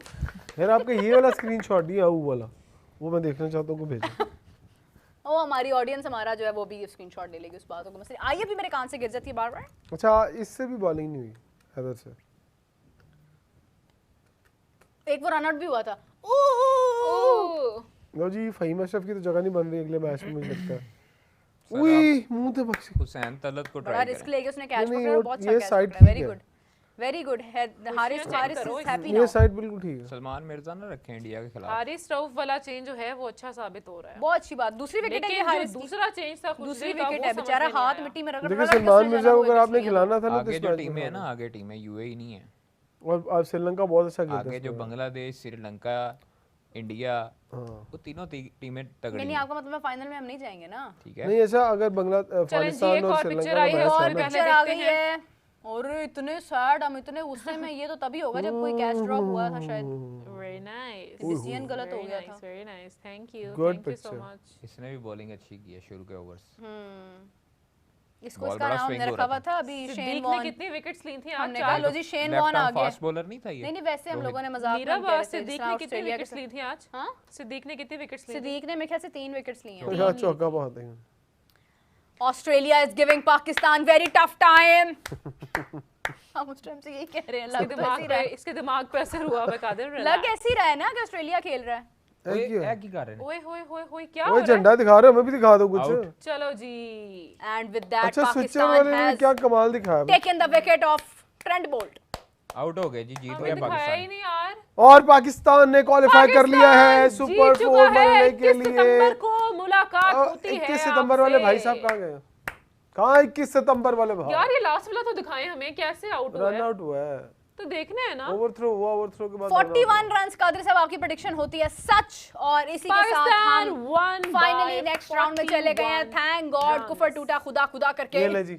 S2: यार आपका ये वाला स्क्रीनशॉट नहीं आऊ वाला, वो मैं देखना चाहता हूँ, को भेजो।
S3: ओ हमारी ऑडियंस हमारा जो है वो भी स्क्रीनशॉट ले लेगी उस बातों को। मसले आइए भी मेरे कान से गिर जाती है बार-बार।
S2: अच्छा इससे भी बॉलिंग नहीं हुई हैदर से।
S3: एक वो रन आउट भी हुआ था।
S1: ओ
S2: लो जी फहीम अशरफ की तो जगह नहीं बन रही अगले मैच में, मुझे लगता है। उई मुंह पे बख्शी।
S4: हुसैन तलत को
S3: बड़ा
S4: ट्राई
S3: रिस्क
S4: करें।
S3: लेके उसने कैच
S2: नहीं,
S3: पकड़ा,
S2: वो
S3: बहुत
S2: ये
S3: अच्छा कैच
S2: side
S3: पकड़ा। वेरी
S2: ठीक है।
S3: गुड, वेरी गुड है। हारिस
S1: check करो
S3: इज हैप्पी
S2: ये
S3: नाउ।
S2: साइड बिल्कुल ठीक है।
S4: सलमान मिर्जा ना रखे इंडिया के खिलाफ।
S1: हारिस रऊफ वाला चेंज जो है वो अच्छा साबित हो रहा है।
S3: बहुत अच्छी बात। दूसरी विकेट है ये
S1: लेकिन
S3: हारिस
S1: जो
S3: की।
S1: दूसरा चेंज था खुशबू
S3: दूसरी
S1: का,
S3: विकेट
S1: वो
S3: है,
S1: समझ
S3: बेचारा
S1: में नहीं
S3: हाथ
S1: आया।
S3: मिट्टी में रगड़
S2: देखिए
S3: रगड़ के
S2: सलमान
S3: उसने
S2: मिर्जा
S3: जाना
S2: को
S3: वो
S2: अगर आपने
S3: इसलिए।
S2: खिलाना था ना तो
S4: आगे
S2: इस
S4: जो
S2: मैच
S4: टीमें
S2: में
S4: है ना, आगे टीमें यूएई नहीं है।
S2: और श्रीलंका बहुत अच्छा खेलता
S4: आगे
S2: है
S4: जो बांग्लादेश, श्रीलंका, इंडिया,
S2: हाँ।
S4: वो तीनों टीमें तगड़ी
S3: नहीं
S4: हैं।
S3: आपका मतलब फाइनल में हम नहीं जाएंगे ना।
S4: ठीक है।
S2: नहीं ऐसा अगर पाकिस्तान
S1: एक
S2: और
S1: और
S2: श्रीलंका
S1: picture
S2: का
S1: आई है,
S2: मैच
S1: और
S2: है ना,
S1: पहले
S3: पिक्चर आ
S1: देखते
S3: गई है और इतने सैड, हम इतने गुस्से में, ये तो तभी होगा जब कोई कैच ड्रॉप हुआ था शायद।
S1: Very nice.
S3: डिसीजन गलत हो गया था।
S1: Very nice. Thank you.
S2: Good
S1: Thank you so
S2: picture.
S1: much.
S4: इसने भी बॉलिंग अच्छी की है शुरू के ओवर्स।
S3: इसको
S4: बॉल
S3: इसका
S4: बड़ा
S3: नाम
S4: swing
S3: हमने
S4: हो
S3: रखा
S4: रहा
S3: हुआ था अभी शेन
S1: सिद्दीक ने
S3: वॉन।
S1: कितनी विकेट्स ली थी आज?
S3: हमने कहा लो जी शेन वॉन आ गया।
S4: फास्ट बॉलर नहीं था ये।
S3: नहीं नहीं वैसे हम लोगों ने मजाक में
S1: मीरा
S3: कह रहे थे,
S1: सिद्दीक
S3: जिस
S1: ने
S3: तरह
S1: कितनी
S3: ऑस्ट्रेलिया के
S1: विकेट्स ली थी आज?
S3: हाँ
S1: सिद्दीक ने कितनी विकेट्स ली थी?
S3: सिद्दीक ने मेरे ख्याल से 3 विकेट्स ली हैं।
S2: यहाँ चौका बहुत है।
S3: Australia is giving Pakistan very tough time. हम उस टाइम से यही कह रहे हैं, लग तो ऐसे ही रहा है।
S1: इसके दिमाग पे असर हुआ है कादिर।
S3: लग ऐसे ही रहा है ना कि ऑस्ट्रेलिया खेल रहा है।
S2: है क्यों?
S4: क्या कर रहे हैं?
S1: ओए होए होए होए क्या हो
S2: ओए
S1: रहा है?
S2: झंडा दिखा रहे हो, हमें भी दिखा दो कुछ।
S4: Out.
S1: चलो जी।
S3: एंड विद दैट
S2: अच्छा स्विचर
S3: पाकिस्तान
S2: वाले ने
S3: हैज
S2: क्या कमाल दिखाया।
S3: Taken the wicket of Trent Boult.
S4: Out हो गए जी, जीत
S1: हमें
S4: गए
S1: दिखाया ही
S4: पाकिस्तान।
S1: नहीं यार।
S2: और पाकिस्तान ने क्वालिफाई कर लिया है
S1: जीत
S2: सुपर
S1: चुका
S2: 4
S1: है।
S2: बनने के
S1: 21 सितंबर
S2: लिए।
S1: को मुलाकात होती है
S2: 21 सितंबर वाले भाई साहब
S1: आपसे।
S2: कहाँ गए? कहाँ 21 सितंबर वाले भाई?
S1: यार ये लास्ट वाला तो दिखाएं हमें, कैसे आउट हुआ
S2: रन
S1: है
S2: आउट हुआ है,
S1: तो देखना है ना।
S2: ओवरथ्रो हुआ, ओवरथ्रो के बाद
S3: 41 रन्स कादिर साहब आपकी प्रेडिक्शन होती है सच, और इसी के साथ
S1: पाकिस्तान
S3: हम
S1: won
S3: finally
S1: by
S3: next round में चले गए हैं।
S1: 41
S3: थैंक गॉड
S1: runs.
S3: कुफर टूटा खुदा खुदा करके।
S2: ये ले जी,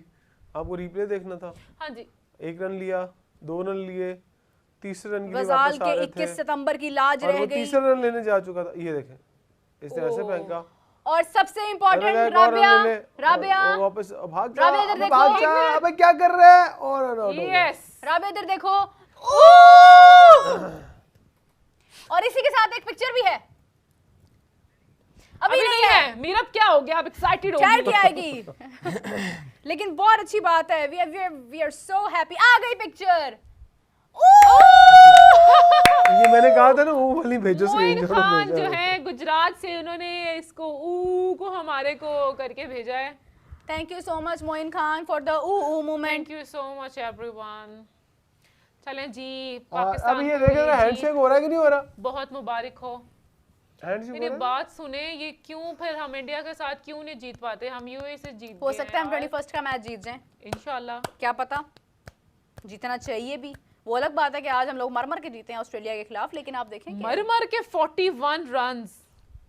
S2: आपको रिप्ले देखना था।
S1: हाँ जी।
S2: 1 रन लिया, 2 रन लिए, तीसरे रन के लिए
S3: गजाल
S2: वापस आ
S3: के
S2: रहे
S3: 21
S2: थे
S3: सितंबर की लाज
S2: और
S3: रह
S2: वो
S3: गई।
S2: तीसरा रन लेने जा चुका था। ये देखें, इसने ऐसे फेंका,
S3: और सबसे
S2: मैंने
S3: इंपॉर्टेंट
S2: कहा एक और रन
S3: राबिया,
S2: ले ले,
S3: राबिया,
S2: और वापस भाग जा,
S3: राबिया इधर
S2: अबे
S3: देखो।
S2: भाग जा, अबे क्या कर रहे हैं? और रन आउट हो गया।
S1: यस।
S3: राबिया इधर देखो। और इसी के साथ एक पिक्चर भी है। अभी नहीं है,
S1: मीरब क्या हो गया? आप एक्साइटेड हो
S3: ठहर
S1: गई।
S3: के आएगी। लेकिन बहुत अच्छी बात है, वी आर सो हैप्पी। आ गई पिक्चर,
S2: ये मैंने कहा था ना, वो वाली भेजो
S1: मोइन
S2: स्क्रीनशॉट
S1: खान
S2: भेजो।
S1: जो है गुजरात से, उन्होंने इसको ऊ को हमारे को करके भेजा है।
S3: Thank you so much Moin Khan for the ooh moment.
S1: Thank you so much everyone. चलें जी,
S2: अब
S1: पाकिस्तान
S2: ये
S1: को
S2: देख रहे
S1: ये
S2: हैंडशेक
S1: जीत
S2: हो रहा है कि नहीं हो रहा?
S1: बहुत मुबारक हो।
S2: हैंडशेक
S1: मेरी
S2: हो रहा है?
S1: बात सुने, ये क्यों फिर हम इंडिया के साथ क्यों नहीं जीत पाते? हम यूएई से जीत
S3: हो
S1: गए
S3: सकता है हम
S1: यार।
S3: 21st का मैच जीत जाएं,
S1: इंशाल्लाह।
S3: क्या पता, जीतना चाहिए भी। वो अलग बात है कि आज हम लोग मर मर के जीते हैं ऑस्ट्रेलिया के खिलाफ, लेकिन आप देखें कि
S1: मर मर के 41 रन्स।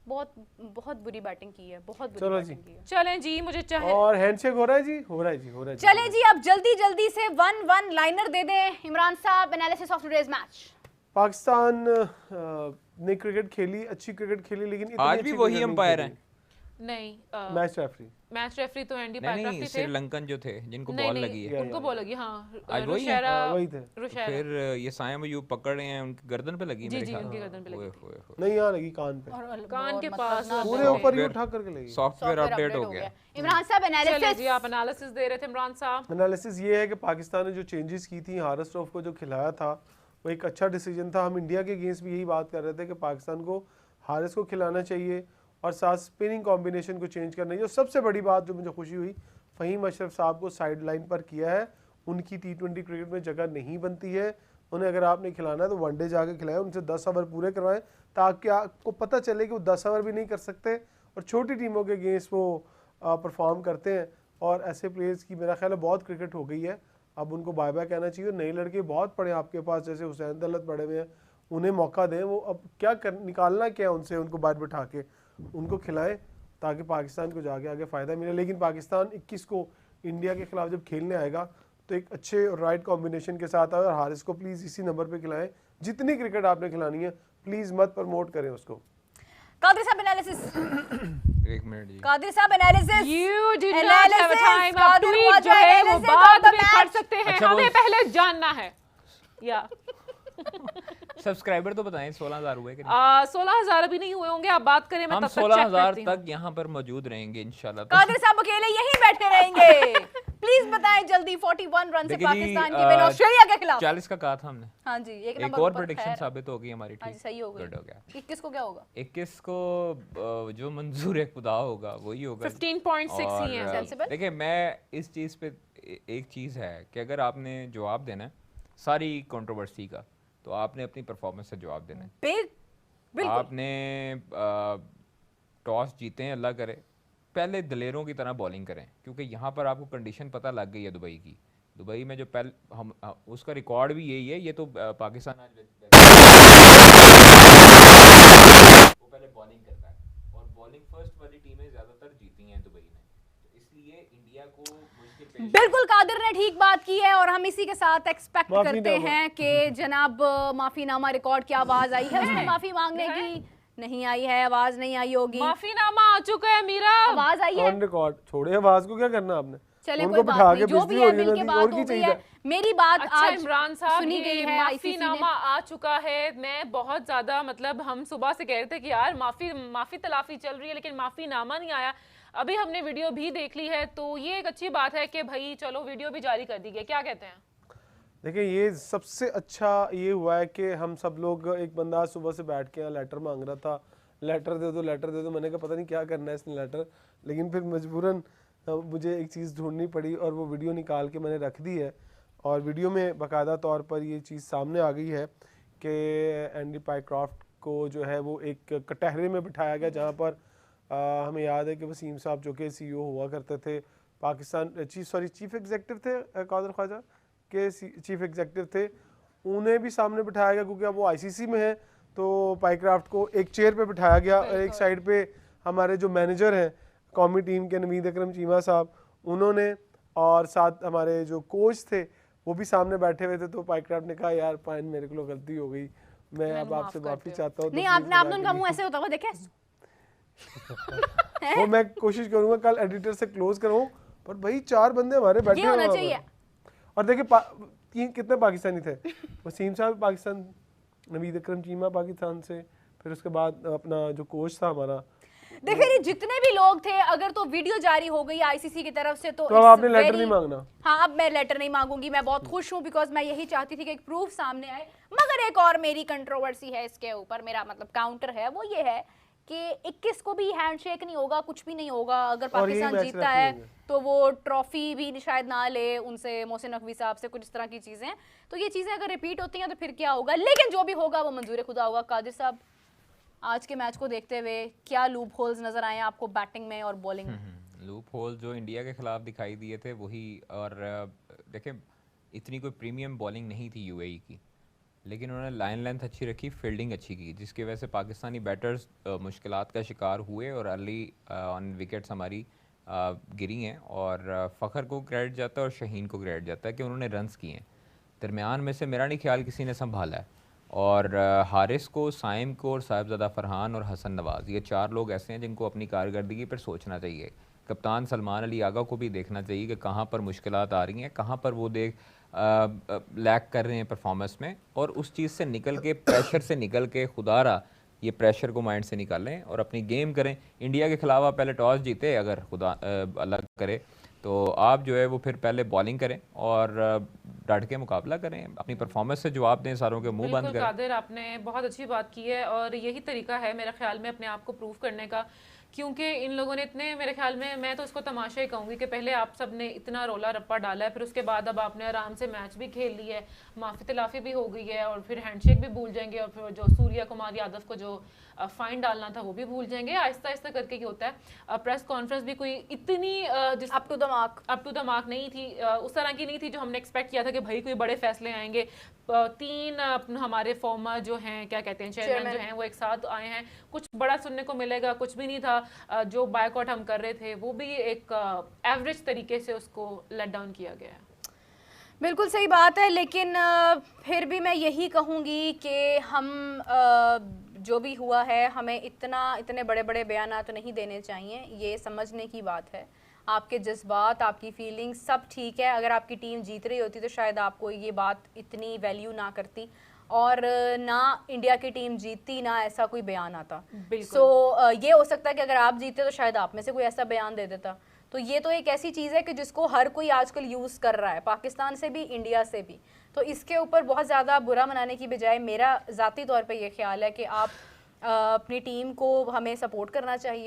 S3: बहुत बहुत बुरी बैटिंग की है, बहुत बुरी
S2: चलो जी।
S3: बैटिंग की है।
S1: चलें जी, मुझे चाहे
S2: और हैंडशेक हो रहा है जी, हो रहा है जी, हो रहा है जी।
S3: चलें जी, अब जल्दी जल्दी से 1 लाइनर दे दें इमरान साहब, analysis of today's match.
S2: Pakistan ने क्रिकेट खेली, अच्छी क्रिकेट खेली, लेकिन इतनी
S4: आज भी
S2: अच्छी
S4: वही
S2: क्रिकेट नहीं
S4: अंपायर
S2: खेली।
S4: हैं।
S1: नहीं,
S2: मैच रेफरी।
S1: मैच रेफरी तो एंडी
S4: नहीं
S1: पैकराफ्टी थे।
S4: श्रीलंकन जो थे जिनको
S1: नहीं
S4: बॉल
S1: नहीं,
S4: लगी है,
S1: उनको बॉल लगी, हाँ।
S4: आज वही हैं?
S1: रुशैरा,
S2: वही थे।
S1: रुशैरा।
S4: फिर ये सायम अयूब पकड़ रहे हैं, उनकी गर्दन पे लगी
S1: जी
S4: मेरे
S1: जी,
S4: ख्याल
S1: उनकी
S4: में।
S1: गर्दन पे लगी
S4: ओए
S1: थी।
S4: होए होए।
S2: नहीं, यहाँ लगी कान पे,
S1: कान के
S3: मतलब
S1: पास
S3: ना
S2: पूरे
S1: तो
S2: ऊपर ही
S4: फिर-
S2: उठा करके लगी।
S4: सॉफ्टवेयर अपडेट हो गया।
S3: इमरान साहब
S1: चलिए
S3: एनालिसिस।
S1: जी, आप एनालिसिस दे रहे थे इमरान साहब।
S2: एनालिसिस ये है कि पाकिस्तान ने जो चेंजेस की थी, हारिस रऊफ को जो खिलाया था, वो एक अच्छा डिसीजन था। हम इंडिया के अगेंस्ट भी यही बात कर रहे थे कि पाकिस्तान को हारिस को खिलाना चाहिए और साथ स्पिनिंग कॉम्बिनेशन को चेंज करना चाहिए। और सबसे बड़ी बात जो मुझे खुशी हुई, फ़हीम अशरफ साहब को साइड लाइन पर किया है। उनकी T20 क्रिकेट में जगह नहीं बनती है, उन्हें अगर आपने खिलाना है तो वनडे जाके खिलाएं, उनसे 10 ओवर पूरे करवाएं, ताकि आपको पता चले कि वो 10 ओवर भी नहीं कर सकते और छोटी टीमों के अगेंस्ट वो परफॉर्म करते हैं। और ऐसे प्लेयर्स की मेरा ख्याल है बहुत क्रिकेट हो गई है, अब उनको बाय बाय कहना चाहिए। नए लड़के बहुत पड़े आपके पास, जैसे हुसैन दौलत पड़े हुए हैं, उन्हें मौका दें। वो अब क्या निकालना क्या है उनसे, उनको बाहर बिठा के उनको खिलाएं ताकि पाकिस्तान को जाके आगे फ़ायदा मिले। लेकिन पाकिस्तान 21 को इंडिया के खिलाफ जब खेलने आएगा तो एक अच्छे और राइट कॉम्बिनेशन के साथ आए। और हारिस को प्लीज़ इसी नंबर पे खिलाएं, जितनी क्रिकेट आपने खिलानी है, प्लीज़ मत प्रमोट करें उसको।
S3: कादिर साहब एनालिसिस।
S4: एक मिनट जी।
S3: कादिर साहब analysis.
S1: You did not have a time। आप
S3: कादिर
S1: ट्वीट जो
S3: ख्वाजा
S1: है वो
S3: analysis
S1: बाद
S3: of the
S1: में
S3: match।
S1: पढ़ सकते हैं,
S4: अच्छा, वो-
S1: हमें पहले जानना है। या
S4: सब्सक्राइबर तो बताएं 16,000 हुए कि नहीं?
S1: 16,000 अभी नहीं हुए होंगे, आप बात करें, मैं
S4: हम
S1: तब तक चेक
S4: 16,000
S1: करती हूँ।
S4: तक यहाँ पर मौजूद रहेंगे इंशाल्लाह।
S3: कादिर साहब अकेले यहीं बैठे रहेंगे। प्लीज बताएं जल्दी, 41 रन से
S4: देखिए जी,
S3: पाकिस्तान की विन ऑस्ट्रेलिया के खिलाफ।
S4: 40 का कहा था हमने।
S3: हाँ जी, एक
S4: एक
S3: नंबर
S4: और
S3: पर
S4: प्रेडिक्शन
S3: खैर।
S4: साबित हो गई हमारी,
S3: हाँ जी,
S4: ठीक
S3: सही हो गई।
S4: गुड हो गया।
S3: 21 को क्या होगा?
S4: 21 को जो मंजूर खुदा होगा वही होगा।
S1: 15.6 ही है।
S4: और,
S3: Sensible।
S4: देखिए मैं इस चीज़ पे एक चीज़ है कि अगर आपने जवाब देना है सारी कंट्रोवर्सी का, तो आपने अपनी परफॉर्मेंस से जवाब देना है।
S3: बिल्कुल।
S4: आपने टॉस जीते हैं, अल्लाह करे, पहले दलेरों की तरह बॉलिंग करें, क्योंकि यहाँ पर आपको कंडीशन पता लग गई है दुबई की। दुबई में जो पहले हम उसका रिकॉर्ड भी यही है। ये तो पाकिस्तान आज वो पहले बॉलिंग करता है और बॉलिंग फर्स्ट वाली टीमें ज़्यादातर जीती हैं दुबई में, तो इसलिए इंडिया को मुश्किल पेश
S3: बिल्कुल कादिर ने ठीक बात की है और हम इसी के साथ एक्सपेक्ट करते
S2: माफीनामा।
S3: हैं कि जनाब माफीनामा रिकॉर्ड की आवाज आई है, उसमें माफी मांगने की नहीं आई है, आवाज नहीं आई होगी।
S1: माफीनामा आ चुका है मीरा।
S3: आवाज आई है।
S2: ऑन रिकॉर्ड छोड़े, आवाज को क्या करना आपने?
S3: चले
S2: उनको
S3: कोई
S2: बिठा
S3: बात
S2: के
S3: नहीं, जो
S2: बेइज्जती
S3: भी
S2: हो
S3: है
S2: रही है,
S3: मिल के
S2: नदी,
S3: बात
S2: और
S3: हो
S2: की
S3: गई
S2: चाहिए?
S3: है। मेरी बात
S1: अच्छा
S3: आज
S1: इमरान साहब,
S3: सुनी गई
S1: ये
S3: है, ICC ने।
S1: माफीनामा आ चुका है। मैं बहुत ज्यादा मतलब हम सुबह से कह रहे थे कि यार माफी तलाफी चल रही है, लेकिन माफीनामा नहीं आया। अभी हमने वीडियो भी देख ली है, तो ये एक अच्छी बात है कि भाई चलो वीडियो भी जारी कर दी गई। क्या कहते हैं?
S2: देखिए, ये सबसे अच्छा ये हुआ है कि हम सब लोग, एक बंदा सुबह से बैठ के यहाँ लेटर मांग रहा था, लेटर दे दो, लेटर दे दो। मैंने कहा पता नहीं क्या करना है इसने लेटर, लेकिन फिर मजबूरन मुझे एक चीज़ ढूंढनी पड़ी और वो वीडियो निकाल के मैंने रख दी है। और वीडियो में बाकायदा तौर पर ये चीज़ सामने आ गई है कि एंडी पाइक्रॉफ्ट को जो है वो एक कटहरे में बिठाया गया, जहाँ पर हमें याद है कि वसीम साहब जो कि CEO हुआ करते थे पाकिस्तान, चीफ एग्जेक्टिव थे कादिर ख्वाजा के, चीफ एग्जेक्टिव थे, उन्हें भी सामने बिठाया गया क्योंकि अब वो ICC में है। तो पाइक्रॉफ्ट को एक चेयर पे बिठाया गया और एक साइड पे हमारे जो मैनेजर हैं कौमी टीम के, नवीद अकरम चीमा साहब, उन्होंने, और साथ हमारे जो कोच थे वो भी सामने बैठे हुए थे। तो पाइक्रॉफ्ट ने कहा यार पाइन मेरे को गलती हो गई, मैं अब आपसे माफ़ी चाहता हूँ।
S3: नहीं, आपने उनका मुंह ऐसे होता हुआ देखे?
S2: वो मैं कोशिश करूंगा कल एडिटर से क्लोज कराऊं, पर भाई 4 बंदे हमारे बैठे
S3: ये
S2: हुए
S3: होना
S2: हैं
S3: चाहिए।
S2: और देखिए कितने पाकिस्तानी थे। वसीम साहब पाकिस्तान, नवीद अकरम चीमा पाकिस्तान से, फिर उसके बाद अपना जो कोच था हमारा
S3: देखिए ये जितने भी लोग थे, अगर तो वीडियो जारी हो गई आईसीसी की तरफ से तो
S2: अब आपने लेटर नहीं मांगना।
S3: हाँ, अब मैं लेटर नहीं मांगूंगी। मैं बहुत खुश हूँ बिकॉज मैं यही चाहती थी कि एक प्रूफ सामने आए। मगर एक और मेरी कंट्रोवर्सी है इसके ऊपर, मेरा मतलब काउंटर है, वो ये है कि 21 को भी हैंडशेक नहीं होगा, कुछ भी नहीं होगा। अगर
S2: और यही
S3: पाकिस्तान
S2: मैच
S3: जीतता
S2: रेफरी
S3: है
S2: होंगे।
S3: तो वो ट्रॉफी भी शायद ना ले उनसे, मोहसिन नकवी साहब से, कुछ इस तरह की चीजें। तो ये चीजें अगर रिपीट होती हैं तो फिर क्या होगा, लेकिन जो भी होगा वो मंजूर खुदा होगा। कादिर साहब, आज के मैच को देखते हुए क्या लूप होल्स नजर आए आपको बैटिंग में और बॉलिंग में?
S4: लूप होल जो इंडिया के खिलाफ दिखाई दिए थे वही, और देखें इतनी कोई प्रीमियम बॉलिंग नहीं थी यूएई की, लेकिन उन्होंने लाइन लेंथ अच्छी रखी, फील्डिंग अच्छी की, जिसकी वजह से पाकिस्तानी बैटर्स मुश्किलात का शिकार हुए और अर्ली ऑन विकेट्स हमारी गिरी हैं। और फ़खर को क्रेडिट जाता है और शहीन को क्रेडिट जाता है कि उन्होंने रन्स किए हैं। दरमियान में से मेरा नहीं ख्याल किसी ने संभाला है। और हारिस को, साइम को और साहिबजादा फरहान और हसन नवाज़, ये 4 लोग ऐसे हैं जिनको अपनी कारकर्दगी पर सोचना चाहिए। कप्तान सलमान अली आगा को भी देखना चाहिए कि कहाँ पर मुश्किलात आ रही हैं, कहाँ पर वो लैक कर रहे हैं परफॉर्मेंस में, और उस चीज़ से निकल के, प्रेशर से निकल के, खुदारा ये प्रेशर को माइंड से निकालें और अपनी गेम करें। इंडिया के खिलाफ आप पहले टॉस जीते, अगर खुदा अलग करे तो आप जो है वो फिर पहले बॉलिंग करें और डट के मुकाबला करें, अपनी परफॉर्मेंस से जवाब दें, सारों के मुंह बंद
S1: बिल्कुल
S4: करें।
S1: कादिर, आपने बहुत अच्छी बात की है और यही तरीका है मेरे ख्याल में अपने आप को प्रूव करने का। क्योंकि इन लोगों ने इतने, मेरे ख्याल में, मैं तो इसको तमाशा ही कहूँगी कि पहले आप सब ने इतना रोला रप्पा डाला है, फिर उसके बाद अब आपने आराम से मैच भी खेल ली है, माफ़ी तलाफ़ी भी हो गई है, और फिर हैंडशेक भी भूल जाएंगे, और फिर जो सूर्या कुमार यादव को जो फाइन डालना था वो भी भूल जाएंगे। आहिस्ता आहिस्ता करके ही होता है। प्रेस कॉन्फ्रेंस भी कोई इतनी
S3: अप टू द मार्क
S1: नहीं थी, उस तरह की नहीं थी जो हमने एक्सपेक्ट किया था कि भाई कोई बड़े फैसले आएंगे। 3 हमारे फॉर्मर जो हैं, क्या कहते हैं, चेयरमैन जो हैं, वो एक साथ आए हैं, कुछ बड़ा सुनने को मिलेगा, कुछ भी नहीं था। जो बायकॉट हम कर रहे थे वो भी एक एवरेज तरीके से उसको लेट डाउन किया गया है।
S3: बिल्कुल सही बात है, लेकिन फिर भी मैं यही कहूँगी कि हम जो भी हुआ है, हमें इतने बड़े बड़े बयान तो नहीं देने चाहिए। ये समझने की बात है, आपके जज्बात, आपकी फीलिंग्स सब ठीक है। अगर आपकी टीम जीत रही होती तो शायद आपको ये बात इतनी वैल्यू ना करती, और ना इंडिया की टीम जीतती, ना ऐसा कोई बयान आता। सो ये हो सकता है कि अगर आप जीते तो शायद आप में से कोई ऐसा बयान दे देता। तो ये तो एक ऐसी चीज़ है कि जिसको हर कोई आजकल यूज़ कर रहा है, पाकिस्तान से भी, इंडिया से भी। तो इसके ऊपर बहुत ज़्यादा बुरा मनाने की बजाय मेरा ज़ाती तौर पे ये ख्याल है कि आप अपनी टीम को हमें सपोर्ट करना चाहिए।